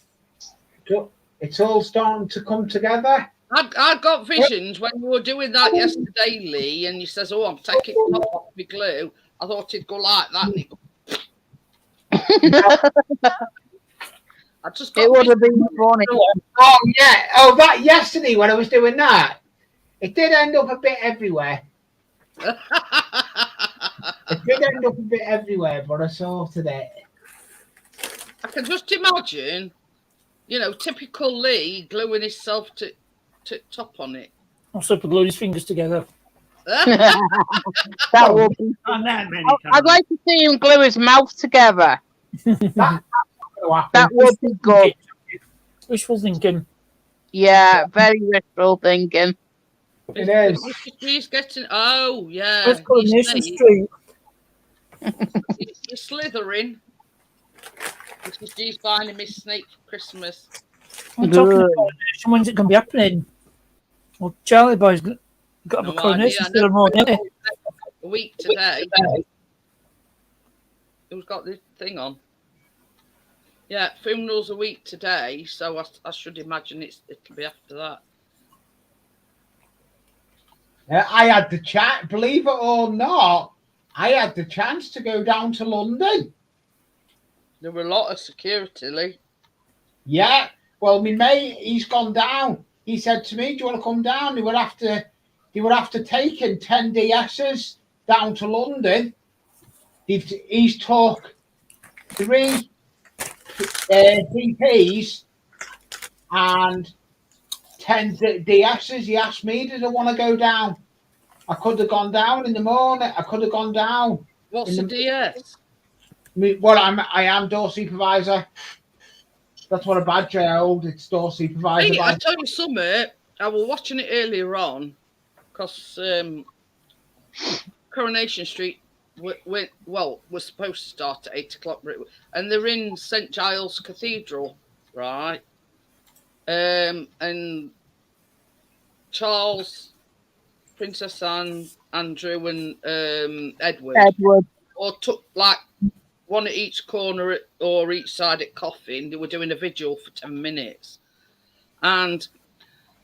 It's all starting to come together. I got visions when you were doing that yesterday, Lee, and you says, "Oh, I'm taking top off my glue." I thought it'd go like that. And I just got it would have been funny. Oh yeah. Oh, that yesterday when I was doing that, it did end up a bit everywhere. It did end up a bit everywhere, but I sorted it. I can just imagine, typical Lee gluing himself to top on it. Also, gluing his fingers together. That would be. Not that many times. I'd like to see him glue his mouth together. That would be good. Wishful thinking. Yeah, very wishful thinking. It is. He's getting. Oh yeah. That's Coronation Street. He's slithering. He's finding me snake for Christmas. I'm talking about coronation. When's it going to be happening? Well, Charlie Boy's got to have a coronation ceremony. A week today. Who's got this thing on? Yeah, funeral's a week today, so I should imagine it'll be after that. I had the chat, believe it or not, I had the chance to go down to London. There were a lot of security, Lee. Yeah, well, my mate, he's gone down. he said to me, "Do you want to come down?" He would have to taken 10 DSs down to London. He's took three DPs and 10 DSs. He asked me, "Did I want to go down?" I could have gone down in the morning. I could have gone down. What's the DS? Well, I am door supervisor. That's what a badge I hold. It's door supervisor. Hey, I tell you something. I was watching it earlier on because Coronation Street we're supposed to start at 8 o'clock, and they're in St Giles Cathedral, right? And Charles, Princess Anne, Andrew, and Edward all took like one at each corner or each side at coffin. They were doing a vigil for 10 minutes, and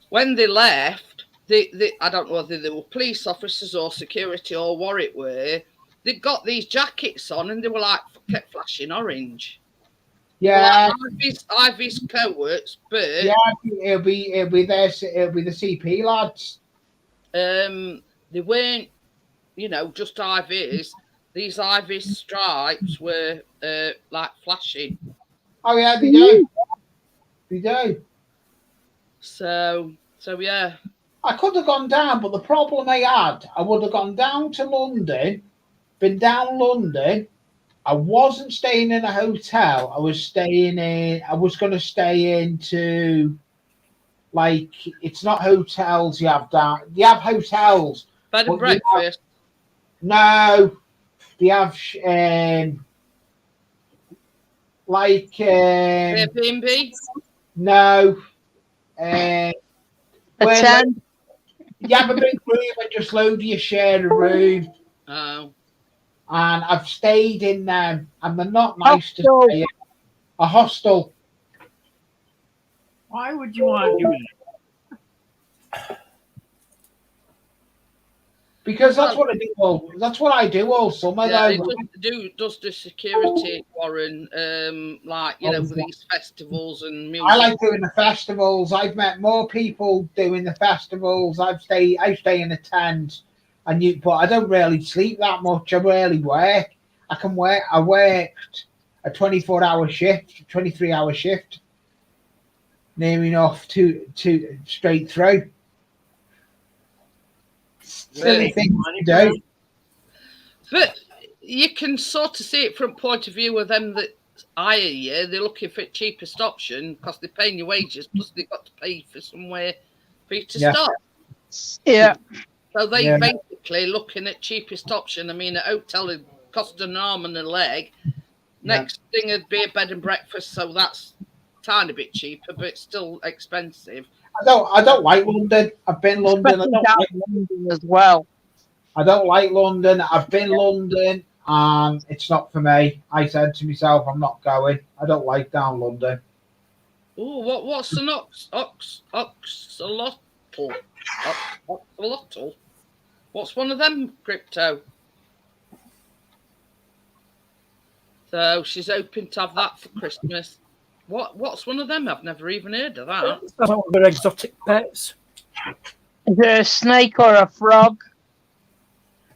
when they left, I don't know whether they were police officers or security or what it were. They got these jackets on and they were like kept flashing orange. Yeah, like Ivy's coats, but yeah, it'll be the CP lads. They weren't, just Ivy's. These Ivy stripes were like flashing. Oh yeah, they do. They do. So yeah. I could have gone down, but the problem I would have gone down to London, been down London. I wasn't staying in a hotel. I was going to stay into, like, it's not hotels you have down. You have hotels. Bed and breakfast? No. They have, like... Airbnb? No. Attend. You have a big room and just load of you share a room. Oh. And I've stayed in them, and they're not nice to stay in. A hostel. Why would you want to do that? Because that's what I do. That's what I do all summer. Yeah, though. does the security, Warren? For these festivals and music. I like doing the festivals. I've met more people doing the festivals. I stay in a tent, but I don't really sleep that much. I rarely work. I worked a 24-hour shift, 23-hour shift, near enough to straight through. Silly thing to do. But you can sort of see it from point of view of them that hire you. They're looking for the cheapest option because they're paying your wages, plus they've got to pay for somewhere for you to stop. Yeah. So they basically looking at cheapest option. I mean, a hotel would cost an arm and a leg. Next thing would be a bed and breakfast, so that's a tiny bit cheaper, but it's still expensive. I don't like London. I've been London. I don't like London as well. I don't like London. I've been London, and it's not for me. I said to myself, I'm not going. I don't like down London. Oh, what's an oxalotl? Oxalotl? What's one of them, Crypto? So she's hoping to have that for Christmas. What's one of them? I've never even heard of that. Some of their exotic pets. Is it a snake or a frog?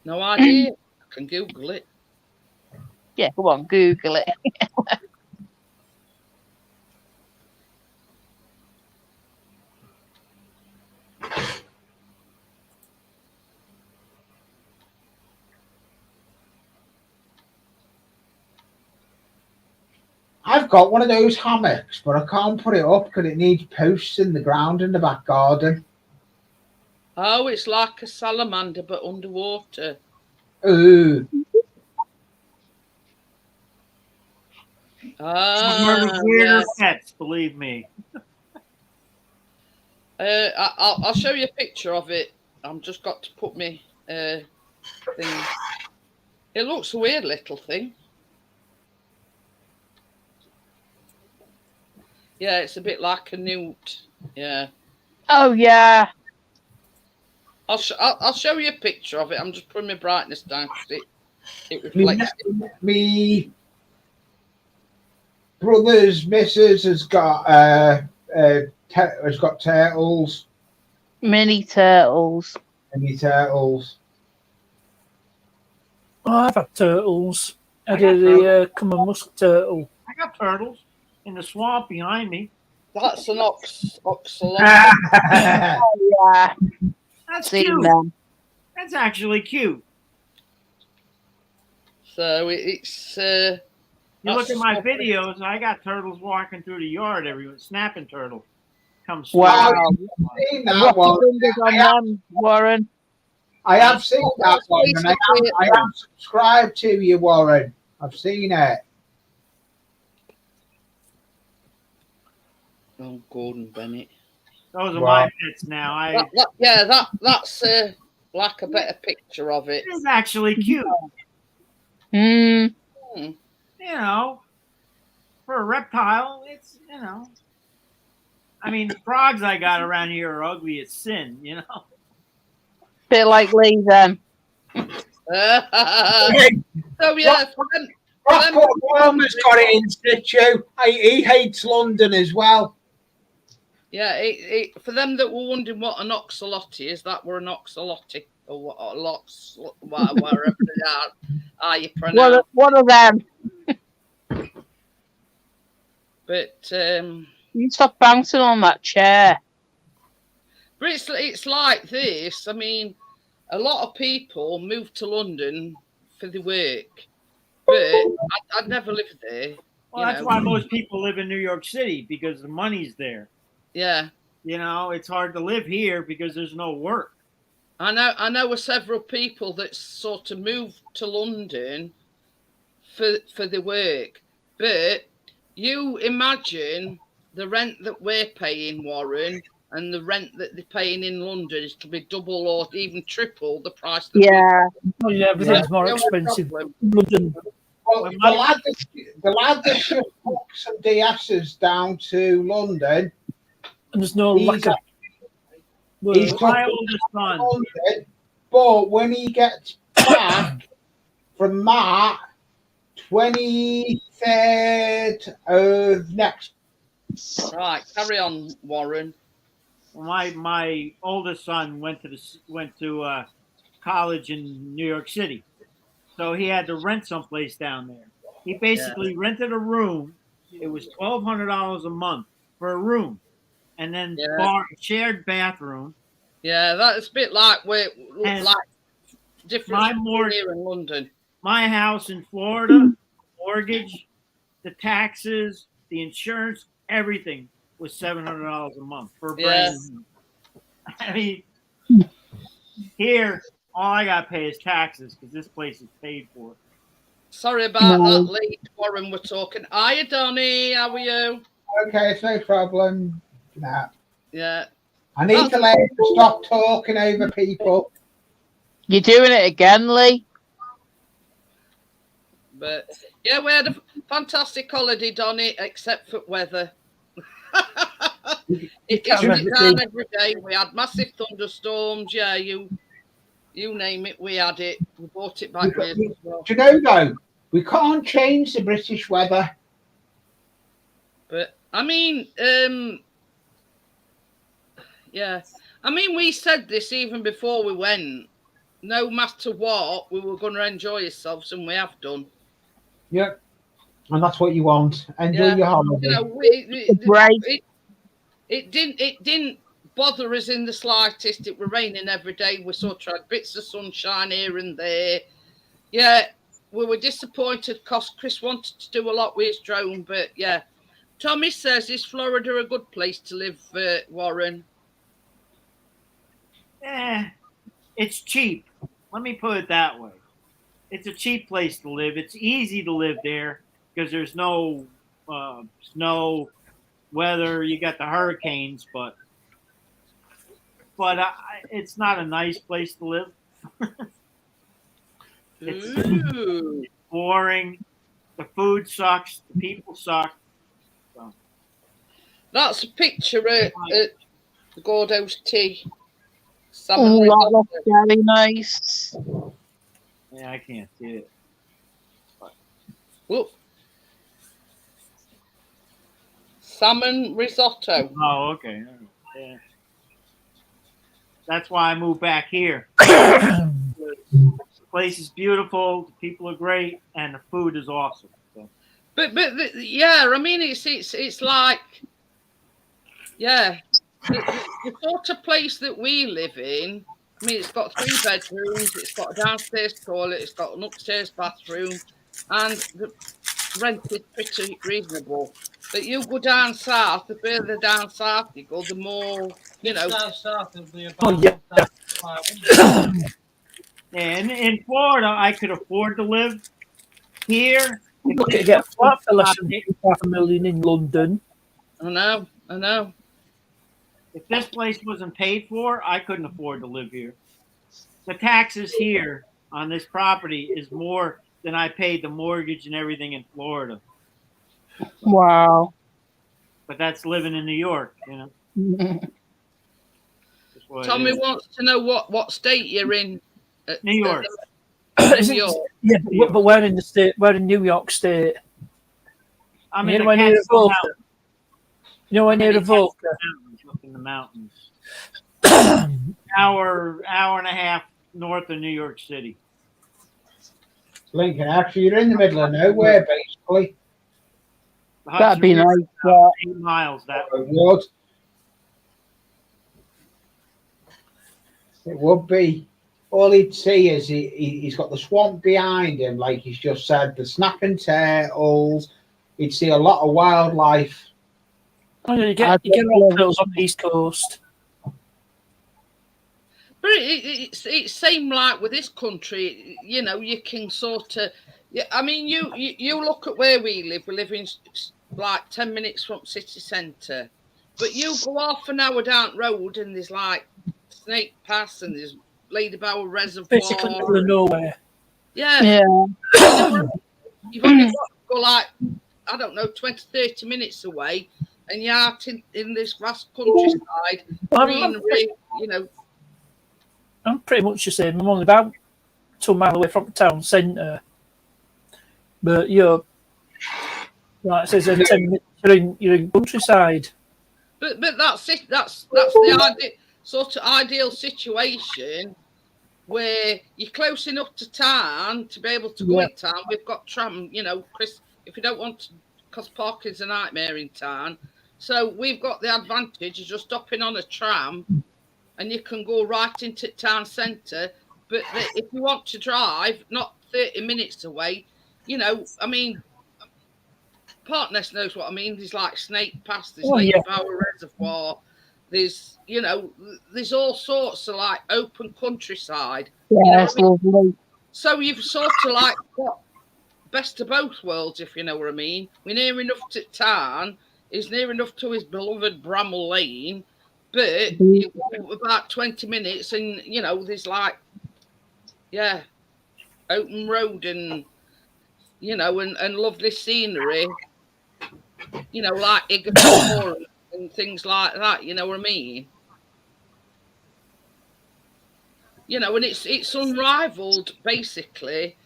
No idea. I can Google it. Yeah, come on, Google it. I've got one of those hammocks, but I can't put it up because it needs posts in the ground in the back garden. Oh, it's like a salamander, but underwater. Ooh. Weirder pets, believe me. I'll show you a picture of it. I've just got to put my thing. It looks a weird little thing. Yeah, it's a bit like a newt. Yeah. Oh yeah. I'll show you a picture of it. I'm just putting my brightness down because it reflects. Me brother's missus has got It's got turtles, Mini turtles. mini turtles. Oh, I've had turtles. I I got did the common musk turtle. I got turtles in the swamp behind me. That's an oxalot. Yeah, That's seen cute. them. That's actually cute. So it's You look at that's my not- videos, I got turtles walking through the yard every snapping turtle. Comes Wow. Seen And that what's your one. fingers on them, Warren? I have seen that That's one, and I basically have subscribed to you, Warren. I've seen it. Oh, Gordon Bennett. Those are Wow. my pets now. That's like a better picture of it. It's actually cute. Hmm. Hmm. You know, for a reptile, it's I mean, the frogs I got around here are ugly as sin. Bit like Lee then. So yeah, for them, Palmer's got it in situ. He hates London as well. yeah, for them that were wondering what an oxalot is, that were an oxalotti or what a lox, whatever you pronounce. What are them? But You stop bouncing on that chair. but it's like this. I mean, a lot of people move to London for the work, but I'd never live there. Well, that's why most people live in New York City, because the money's there. Yeah, It's hard to live here because there's no work. I know several people that sort of moved to London for the work, but you imagine the rent that we're paying, Warren, and the rent that they're paying in London is to be double or even triple the price. Yeah. Oh, yeah, everything's more expensive. London. Well, the lad that just took some DSs down to London. And there's no lack of He's work. My oldest son. London, but when he gets back from March 23rd of next. Right, carry on, Warren. My oldest son went to college in New York City, so he had to rent someplace down there. He basically rented a room. It was $1,200 a month for a room, and then shared bathroom. Yeah, that's a bit like different here in London. My house in Florida, mortgage, the taxes, the insurance, everything was $700 a month for a brand new. I mean, here all I got to pay is taxes because this place is paid for. Sorry about that, Lee. Warren, we're talking. Hiya, Donny. How are you? Okay, it's no problem. Nah. Yeah. I need to let him stop talking over people. You're doing it again, Lee. But yeah, we had a fantastic holiday, Donny, except for weather. it went down every day. We had massive thunderstorms. Yeah, you name it, we had it. We brought it back with us as well. Do you know though? We can't change the British weather. But I mean, yeah. I mean, we said this even before we went. No matter what, we were going to enjoy ourselves, and we have done. Yep. And that's what you want. Enjoy your holiday. You know, it didn't bother us in the slightest. It were raining every day. We sort of had bits of sunshine here and there. Yeah, we were disappointed because Chris wanted to do a lot with his drone, but yeah. Tommy says, is Florida a good place to live, Warren? It's cheap. Let me put it that way. It's a cheap place to live. It's easy to live there because there's no snow, weather. You got the hurricanes, but it's not a nice place to live. It's boring. The food sucks. The people suck. So. That's a picture at Gordo's Tea. Oh, that looks very nice. Yeah, I can't see it. Whoop. salmon risotto. Oh, okay. Yeah. That's why I moved back here. The place is beautiful, the people are great, and the food is awesome. So. But yeah, I mean it's like yeah, the sort of place that we live in. I mean, it's got 3 bedrooms, it's got a downstairs toilet, it's got an upstairs bathroom, and the rent is pretty reasonable. But you go down south, the further down south you go, the more down south will be Oh, about yeah. 1,500. And in Florida, I could afford to live here. Look at get a flat for less than $500,000 in London. I know. If this place wasn't paid for, I couldn't afford to live here. The taxes here on this property is more than I paid the mortgage and everything in Florida. Wow. But that's living in New York, you know. Tommy wants to know what state you're in. New York. New York. Yeah, but we're in the state. We're in New York State. I'm you in know the near Catskill Avoca. Mountains. You know, near Avoca. Up in the mountains. hour and a half north of New York City. Lincoln, actually, you're in the middle of nowhere, basically. That'd be nice. 8 miles that way. It would be. All he'd see is he's got the swamp behind him, like he's just said, the snapping turtles. He'd see a lot of wildlife. Oh, yeah, you get all those on the East Coast. But it's same like with this country, you know, you can sort of, I mean, you look at where we live in like 10 minutes from city centre, but you go half an hour down the road and there's like Snake Pass and there's Lady Bower Reservoir. Basically middle of nowhere. Yeah. You've only got to go like, I don't know, 20, 30 minutes away and you're out in this vast countryside, greenery, you know. I'm pretty much the same. I'm only about 2 miles away from the town centre. But you're, like it says, 10 minutes, you're in countryside. But that's it. That's the sort of ideal situation where you're close enough to town to be able to go in town. We've got tram, you know, Chris, if you don't want to, because parking's a nightmare in town. So we've got the advantage of just stopping on a tram and you can go right into town centre. But if you want to drive, not 30 minutes away, you know, I mean, Partness knows what I mean. There's like Snake Pass, there's Lady Bower Reservoir, there's, you know, there's all sorts of like open countryside. Yeah, it's lovely. So you've sort of like got best of both worlds, if you know what I mean. We're near enough to town, he's near enough to his beloved Bramall Lane, but you go about 20 minutes and, you know, there's like, open road and, you know, and lovely scenery, you know, like Igor and things like that, you know what I mean? You know, and it's unrivaled, basically,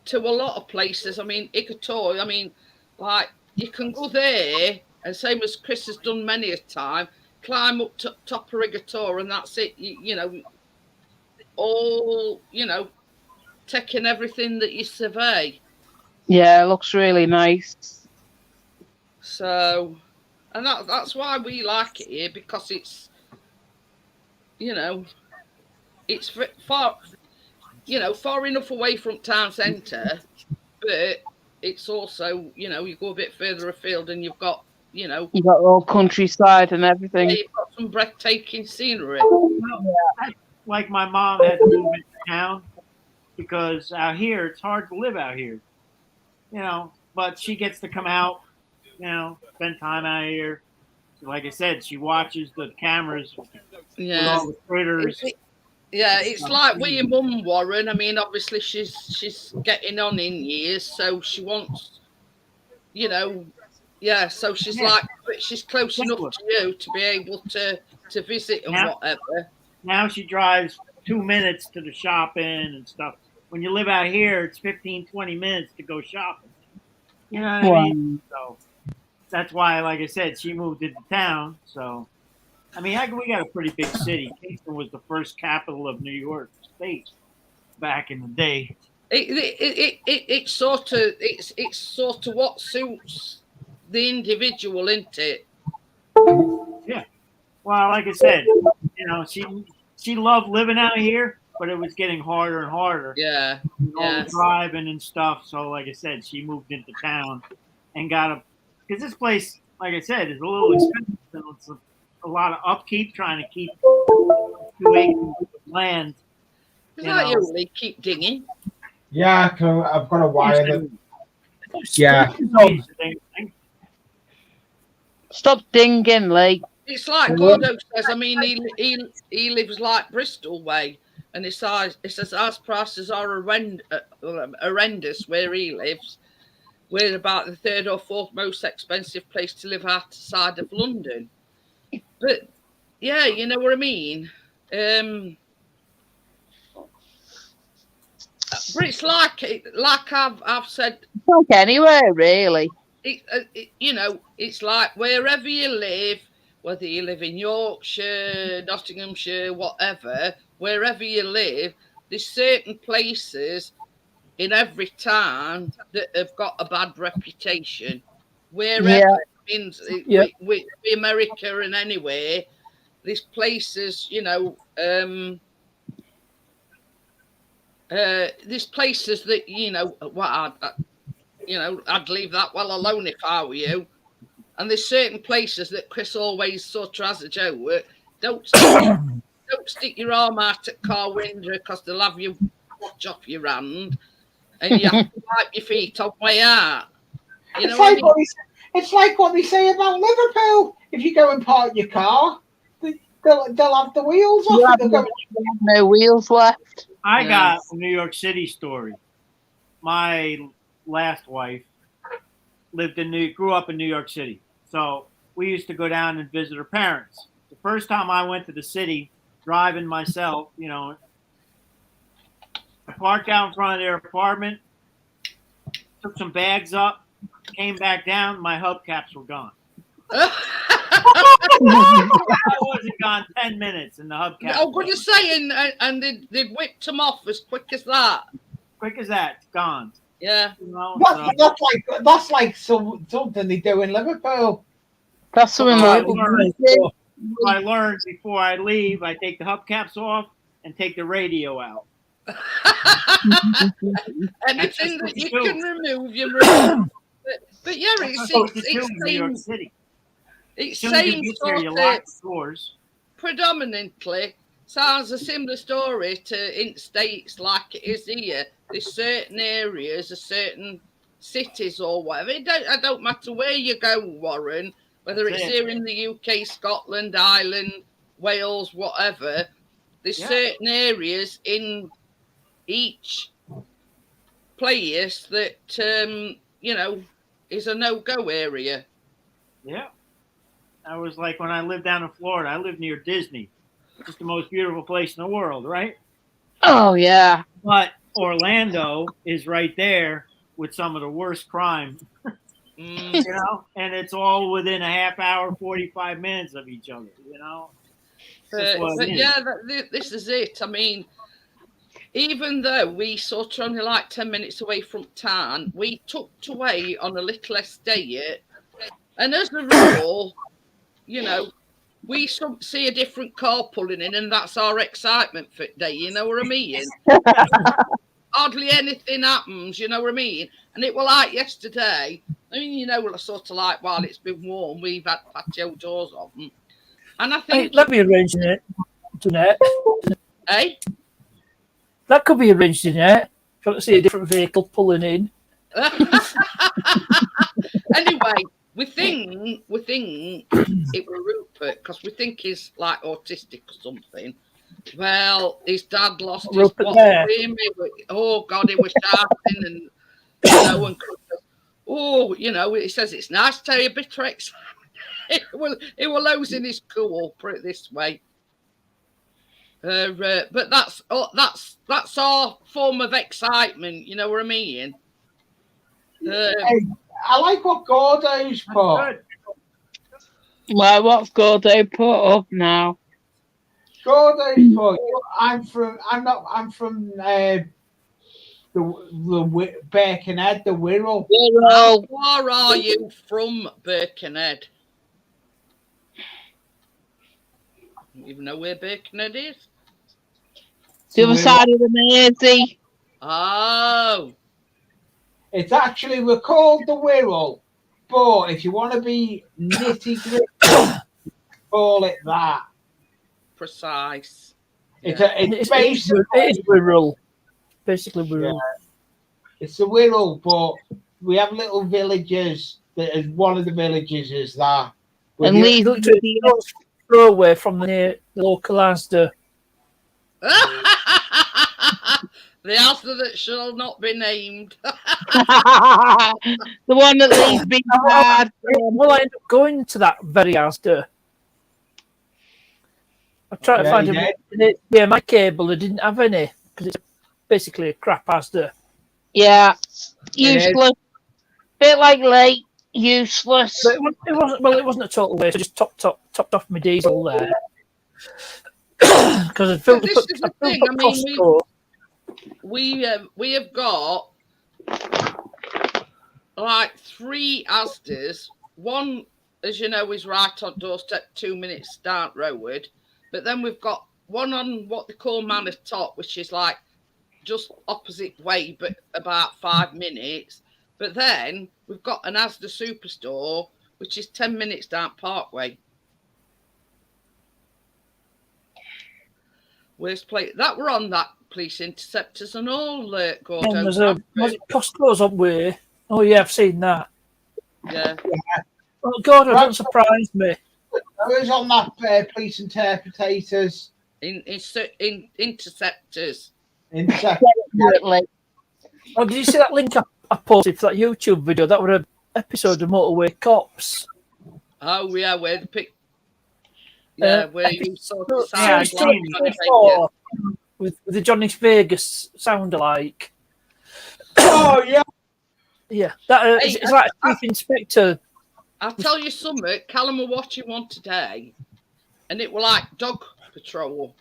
to a lot of places. I mean, Igor, I mean, like, you can go there, and same as Chris has done many a time, climb up to top of Igor, and that's it, you know, all, you know, taking everything that you survey. Yeah, it looks really nice. So, and that's why we like it here, because it's, you know, it's far, you know, far enough away from town centre, but it's also, you know, you go a bit further afield and you've got, you know, you've got all countryside and everything. Yeah, you've got some breathtaking scenery. Like my mom had to move into town because out here it's hard to live out here, you know. But she gets to come out, you know, spend time out here. Like I said, she watches the cameras with all the critters. It's like with your mum, Warren. I mean, obviously she's getting on in years, so she wants, you know, so she's like, she's close enough to you to be able to visit and whatever. Now she drives 2 minutes to the shopping and stuff. When you live out here, it's 15, 20 minutes to go shopping. You know what I mean? So that's why, like I said, she moved into town. So, I mean, we got a pretty big city. Kingston was the first capital of New York State back in the day. It's sort of what suits the individual, isn't it? Yeah. Well, like I said, she loved living out here, but it was getting harder and harder. Yeah, All yeah. the driving and stuff. So, like I said, she moved into town and got because this place, like I said, is a little expensive. And it's a lot of upkeep trying to keep 2 acres of land. Is that you, Lee? Keep dinging. Yeah, I've got a wire that. Yeah. Stop dinging, Lee. It's like Gordo says. I mean, he lives like Bristol way, and he says house prices are horrendous where he lives. We're about the third or fourth most expensive place to live outside of London. But yeah, you know what I mean. But it's like I've said. Like anywhere, really. It's like wherever you live, whether you live in Yorkshire, Nottinghamshire, whatever, wherever you live, there's certain places in every town that have got a bad reputation. Wherever, means with America and anywhere, there's places, there's places that I'd leave that well alone if I were you. And there's certain places that Chris always sort of has a joke. Don't stick your arm out at car window because they'll have you watch off your hand, and you have to wipe your feet on way out. It's like what they say about Liverpool. If you go and park your car, they'll have the wheels off. No wheels left. I got a New York City story. My last wife grew up in New York City. So we used to go down and visit her parents. The first time I went to the city, driving myself, I parked out in front of their apartment, took some bags up, came back down, my hubcaps were gone. I wasn't gone 10 minutes and the hubcaps. Oh, what are you saying? And they'd whipped them off as quick as that. Quick as that, it's gone. Yeah. That's like something they do in Liverpool. That's something I learned before I leave, I take the hubcaps off and take the radio out. Anything that you can remove, you remove. But yeah, it's same sort of predominantly sounds a similar story to in states like it is here. There's certain areas, certain cities or whatever. It don't matter where you go, Warren, whether it's here in the UK, Scotland, Ireland, Wales, whatever. There's certain areas in each place that is a no-go area. Yeah. I was like when I lived down in Florida, I lived near Disney. Just the most beautiful place in the world, right? Oh, yeah. But Orlando is right there with some of the worst crime, and it's all within a half hour, 45 minutes of each other, this is it. I mean, even though we sort of only like 10 minutes away from town, we tucked away on a little estate, and as a rule, we see a different car pulling in, and that's our excitement for the day. You know what I mean? Hardly anything happens. You know what I mean? And it was like yesterday. I mean, sort of like while it's been warm, we've had patio doors open, and I think let me arrange it, Jeanette. Hey, that could be arranged, Jeanette. Got to see a different vehicle pulling in. Anyway. We think it was Rupert because we think he's like autistic or something. Well, his dad lost his oh God, he was shouting and he says it's nice to hear a bit of excitement. He was losing his cool, put it this way. But that's our form of excitement. You know what I mean? Hey, I like what Gordo's put. Good. Like, what's Gordo put up now? Gordo's put. I'm from the Birkenhead, the Wirral. How far are you from Birkenhead? You even know where Birkenhead is? The other side of the Mersey. Oh. It's actually, we're called the Wirral, but if you want to be nitty gritty, call it that. Precise. It's Yeah. it's basically It is Wirral. Basically Wirral. Yeah. It's the Wirral, but we have little villages. That is one of the villages is that. And you- leave Literally, throw away from the local Asda. The Asda that shall not be named. the one that leaves big bad. Well, I end up going to that very Asda. I tried to find my cable. It didn't have any because it's basically a crap Asda. Yeah, useless. Bit like late, useless. But it wasn't. Well, it wasn't a total waste. I just topped off my diesel there because I filled This is the thing. I mean, Costco. we have got like 3 Asdas. One, as you know, is right on doorstep, 2 minutes down road. But then we've got one on what they call Manor Top, which is like just opposite way, but about 5 minutes. But then we've got an Asda Superstore, which is 10 minutes down Parkway. Where's play that we're on that police interceptors and all, Gordo. Was it Costco's up way? Oh yeah, I've seen that. Yeah. Oh God, it doesn't surprise me. I was on that police interpreters. In interceptors. Definitely. Oh, did you see that link I posted for that YouTube video? That was an episode of Motorway Cops. Oh yeah, where the pic. Yeah, where you saw the Yeah, sound. With the Johnny Vegas sound alike. Oh yeah. Yeah, that it's like a chief inspector. I'll tell you something. Callum were watching one today, and it were like dog patrol.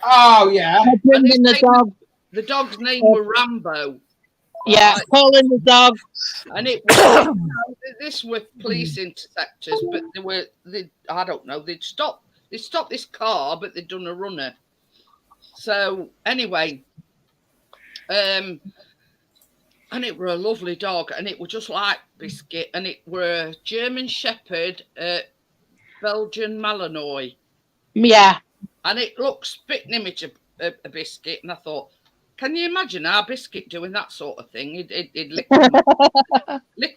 Oh yeah. The dog's name were Rambo. Yeah, calling the dog. And it was this were police interceptors, but I don't know, they'd stopped this car, but they'd done a runner. So anyway, and it were a lovely dog, and it were just like Biscuit, and it were a German Shepherd, Belgian Malinois. Yeah. And it looked spitting image of a Biscuit, and I thought, can you imagine our Biscuit doing that sort of thing? He'd lick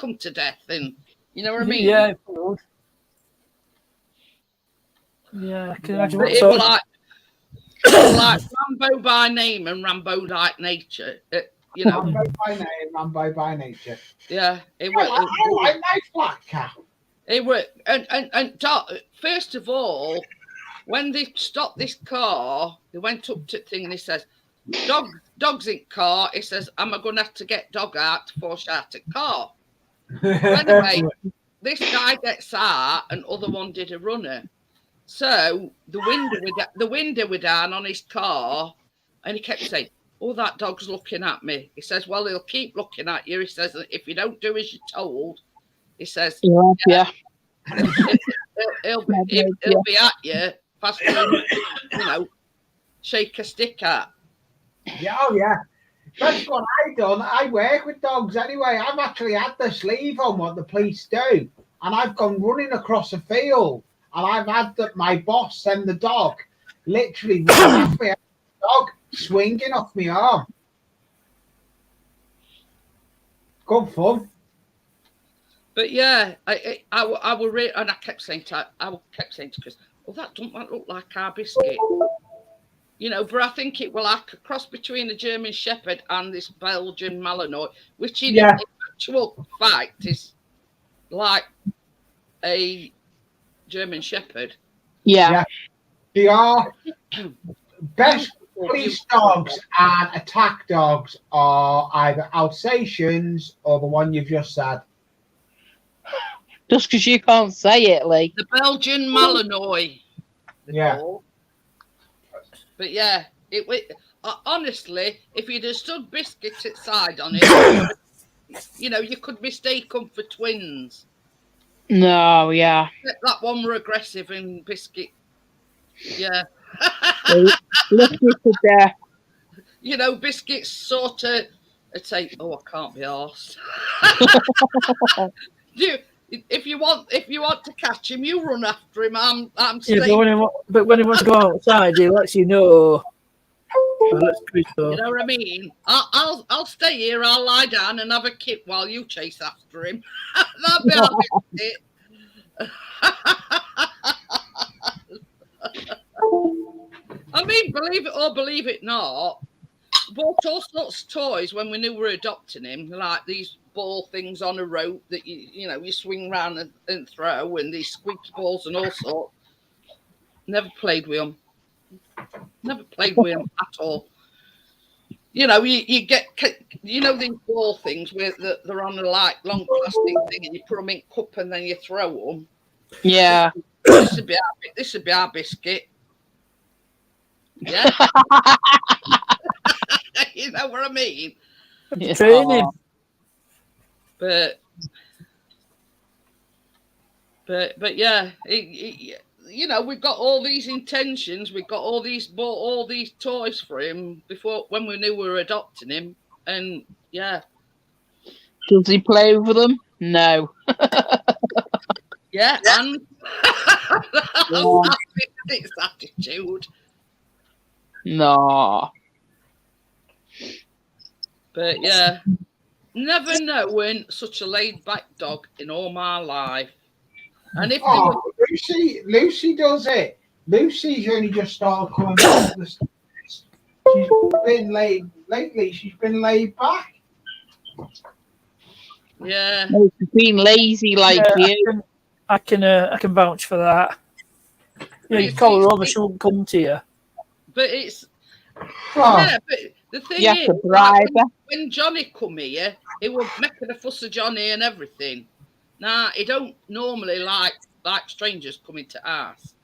them to death, and you know what I mean? Yeah. Yeah, I can imagine. It was like Rambo by name and Rambo like nature. You know, Rambo by name, Rambo by nature. Yeah, it was. I like my black cat. It was, and first of all, when they stopped this car, they went up to the thing and he says, "Dog's in car." He says, "Am I going to have to get dog out to force out the car?" Anyway, this guy gets out, and other one did a runner. So the window were down on his car, and he kept saying, "Oh, that dog's looking at me." He says, "Well, he'll keep looking at you." He says, "If you don't do as you're told," he says, yeah. he'll be at you faster than shake a stick at." Yeah, oh yeah. That's what I done. I work with dogs anyway. I've actually had the sleeve on what the police do, and I've gone running across a field, and I've had my boss send the dog literally running off me, dog swinging off my arm. Good fun. But yeah, I will read, and I kept saying to Chris, "Oh, that don't look like our Biscuit." But I think it will like a cross between a German Shepherd and this Belgian Malinois, which in actual fact is like a German Shepherd. Yeah. They are best. police dogs and attack dogs are either Alsatians or the one you've just said. Just because you can't say it, Lee. The Belgian Malinois. Yeah. But yeah, honestly, if you'd have stood Biscuit outside on it, you know, you could mistake them for twins. No, yeah. That one were aggressive and Biscuit. Yeah. Lucky to death. You know, Biscuit's sort of, I'd say, oh, I can't be arsed. If you want to catch him, you run after him. I'm yeah, but when he wants to go outside, he lets you know. You know what I mean? I'll stay here. I'll lie down and have a kip while you chase after him. That'll be how it. I mean, believe it or believe it not, bought all sorts of toys when we knew we were adopting him, like these ball things on a rope that you swing round and throw, and these squeaky balls and all sorts. Never played with them. Never played with them at all. You know, you get, you know, these ball things where they're on a like long plastic thing, and you put them in cup and then you throw them. Yeah. This would be our Biscuit. Yeah. You know what I mean? Yeah. Training. But yeah, you know, we've got all these intentions, we've got all these toys for him before when we knew we were adopting him, and yeah. Does he play with them? No. Yeah, and that's his attitude. No. But yeah, never known such a laid back dog in all my life. And if Lucy does it. Lucy's only just started coming back to the States. She's been lately. She's been laid back. Yeah, She's been lazy like you. I can vouch for that. Yeah, you call her over, she won't come to you. But it's Oh. but the thing You have is, to bribe her. when Johnny come here, he was making a fuss of Johnny and everything. Now he don't normally like strangers coming to us.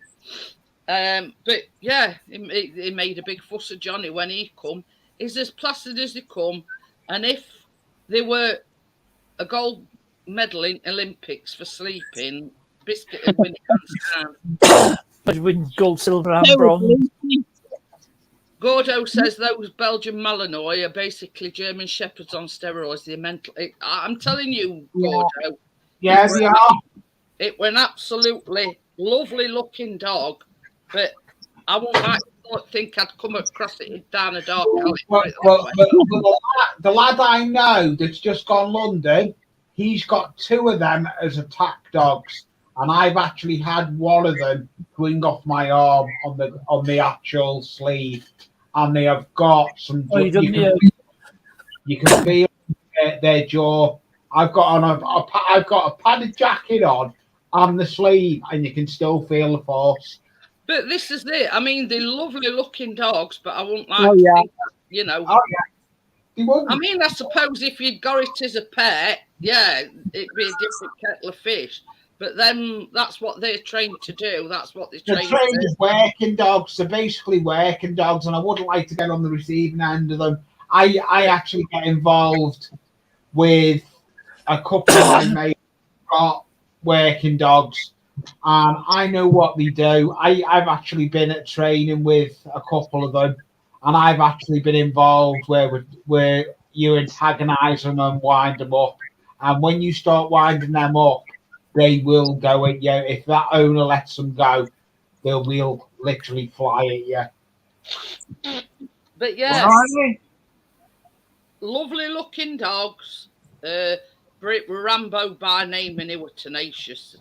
But yeah, he made a big fuss of Johnny when he come. He's as placid as they come, and if they were a gold medal in Olympics for sleeping, Biscuit and win hands down. But win gold, silver, and bronze. Gordo says those Belgian Malinois are basically German Shepherds on steroids. They're mental. I'm telling you, Gordo. Yeah, they are. It was an absolutely lovely looking dog, but I wouldn't like to think I'd come across it down a dark alley. Well, the lad I know that's just gone London, he's got 2 of them as attack dogs, and I've actually had one of them swing off my arm on the actual sleeve, and they have got some. You can feel their jaw. I've got a padded jacket on the sleeve, and you can still feel the force. But this is it. I mean, they're lovely looking dogs, but I wouldn't like to think, you know. Oh, yeah. I mean, I suppose if you'd got it as a pet, yeah, it'd be a different kettle of fish. But then that's what they're trained to do. That's what they're trained to do. As working dogs. They're basically working dogs, and I wouldn't like to get on the receiving end of them. I actually get involved with a couple of my mates got working dogs, and I know what they do. I've actually been at training with a couple of them, and I've actually been involved where you antagonise them and wind them up. And when you start winding them up, they will go at you. If that owner lets them go, they will literally fly at you. But yeah, lovely looking dogs. Rambo by name, and he was tenacious.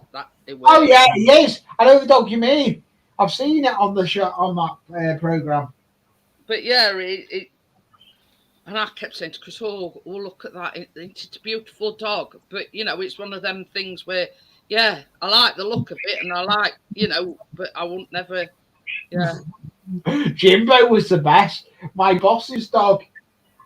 Oh yeah, he is. I know the dog you mean. I've seen it on the show on that program. But yeah, and I kept saying to Chris, "Oh, look at that! It's a beautiful dog." But you know, it's one of them things where, yeah, I like the look of it, and I like, you know, but I won't never, yeah. Jimbo was the best. My boss's dog,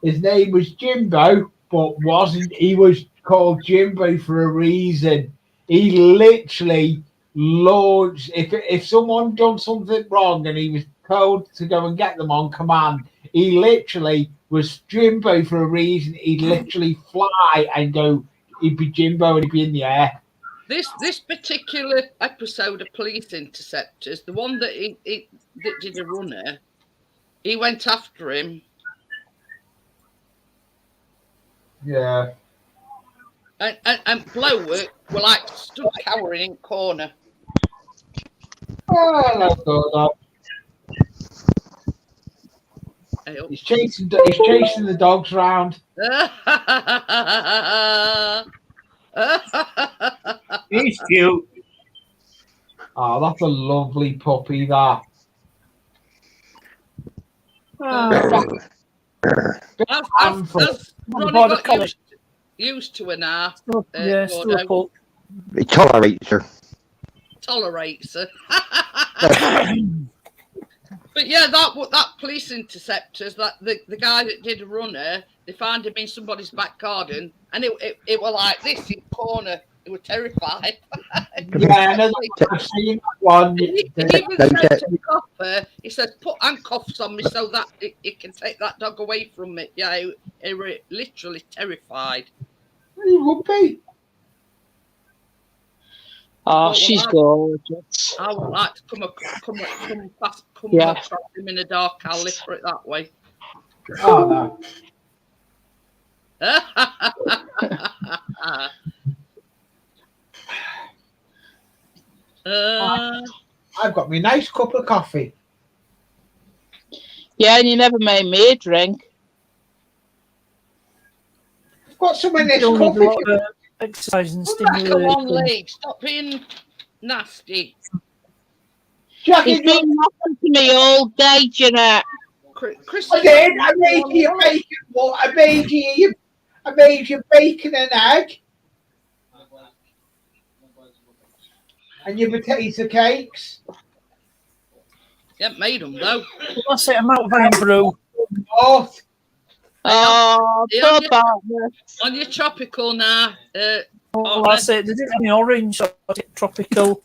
his name was Jimbo, but wasn't. He was called Jimbo for a reason. He literally launched. If someone done something wrong and he was told to go and get them on command, he literally was Jimbo for a reason. He'd literally fly and go. He'd be Jimbo and he'd be in the air. This particular episode of Police Interceptors, the one that that did a runner, he went after him. Yeah. And Blower were like stood cowering in corner. Oh, that's good. He's chasing the dogs round. He's cute. Oh, that's a lovely puppy, that. As Ronnie got used to her now. Yeah, still a pup. He tolerates her. Tolerates her. But yeah, that police interceptors, that the guy that did a runner, they found him in somebody's back garden, and it were like this in corner. They were terrified. Yeah, I've seen that one. He even said to the copper, he said, "Put handcuffs on me so that it can take that dog away from me." Yeah, he were literally terrified. He would be. Oh, she's gorgeous. I would like to come across him in a dark alley, put it that way. Oh no. I've got me a nice cup of coffee. Yeah, and you never made me a drink. I've got some in this coffee. Exercise and stimulation. Come on, Lee. Stop being nasty. Jackie, he's been nothing to me all day, Jeanette. I did. I made you bacon. Well, I made you bacon and egg. And your potato cakes. You haven't made them though. That's it. I'm out of iron brew. Oh, on your tropical now. That's it. They didn't have any orange. So I did tropical.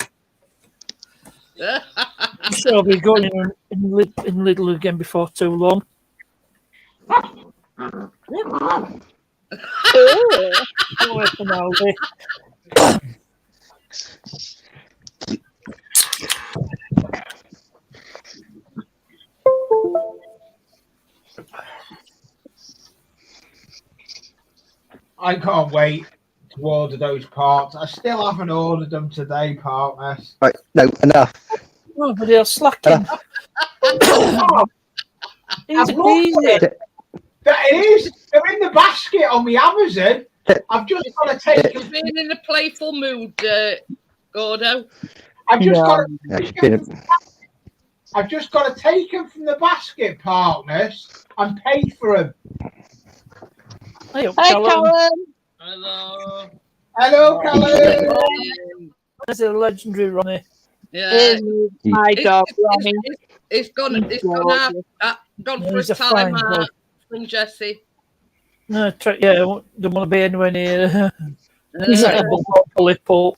I'm sure I'll be going in Lidl again before too long. I can't wait to order those parts. I still haven't ordered them today, partners. Right, no, enough. Oh, but they're slacking. Easy. That is. They're in the basket on my Amazon. I've just got to take them. You've been in a playful mood, Gordo. I've just got to take them from the basket, partners, and pay for them. Hey, Callum. Hello. Hello, Callum. There's a legendary Ronnie. Yeah. My dog, Ronnie. It's gone for a time out from Jesse. No, don't want to be anywhere near. He's like a lip up.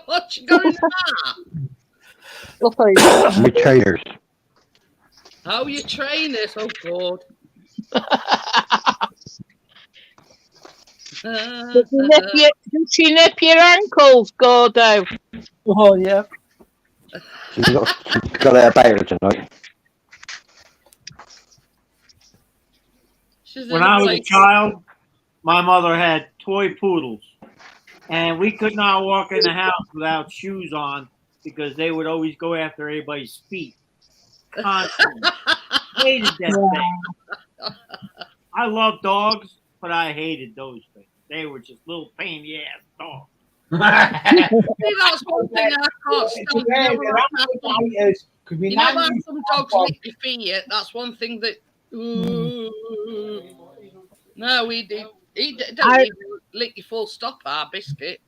What you got in that? My trainers. Oh, your trainers. Oh, God. Does she nip your ankles, Gordo? Oh, yeah. She's got her bear tonight. When I was a child, my mother had toy poodles, and we could not walk in the house without shoes on because they would always go after everybody's feet. Constantly. Hated that thing. I love dogs, but I hated those things. They were just little pain in the ass dogs. See, that's one thing I can't stand. You know, like some dogs lick your feet. That's one thing that. No, he don't even lick your full stop, our biscuit.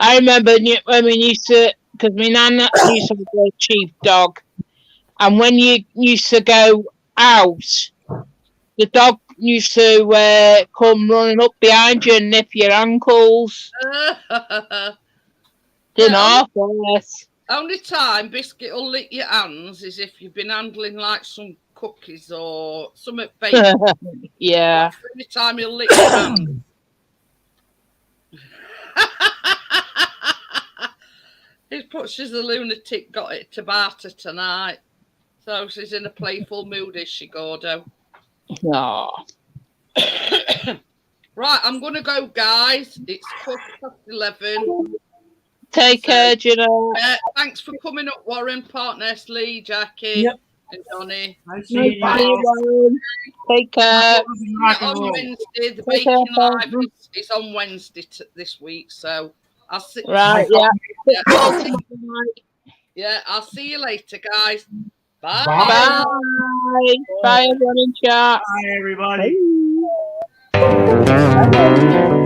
I remember when we used to, because my nan used to have a chief dog, and when you used to go out, the dog used to come running up behind you and nip your ankles. Didn't half worse. Only time Biscuit will lick your hands is if you've been handling like some cookies or something baked. Yeah. That's the only time he'll lick your hand. He put she's a lunatic, got it to barter tonight. So she's in a playful mood, is she, Gordo? No. Right, I'm going to go, guys. It's 11:15. Take care, Gina. Thanks for coming up, Warren, Partners, Lee, Jackie, and Johnny. I see you. Warren. Take care. On Wednesday, the Baking Live is on Wednesday this week, so I'll see. Right, Yeah, I'll see you later, guys. Bye. Bye. Bye, everyone in chat. Bye, everybody. Bye.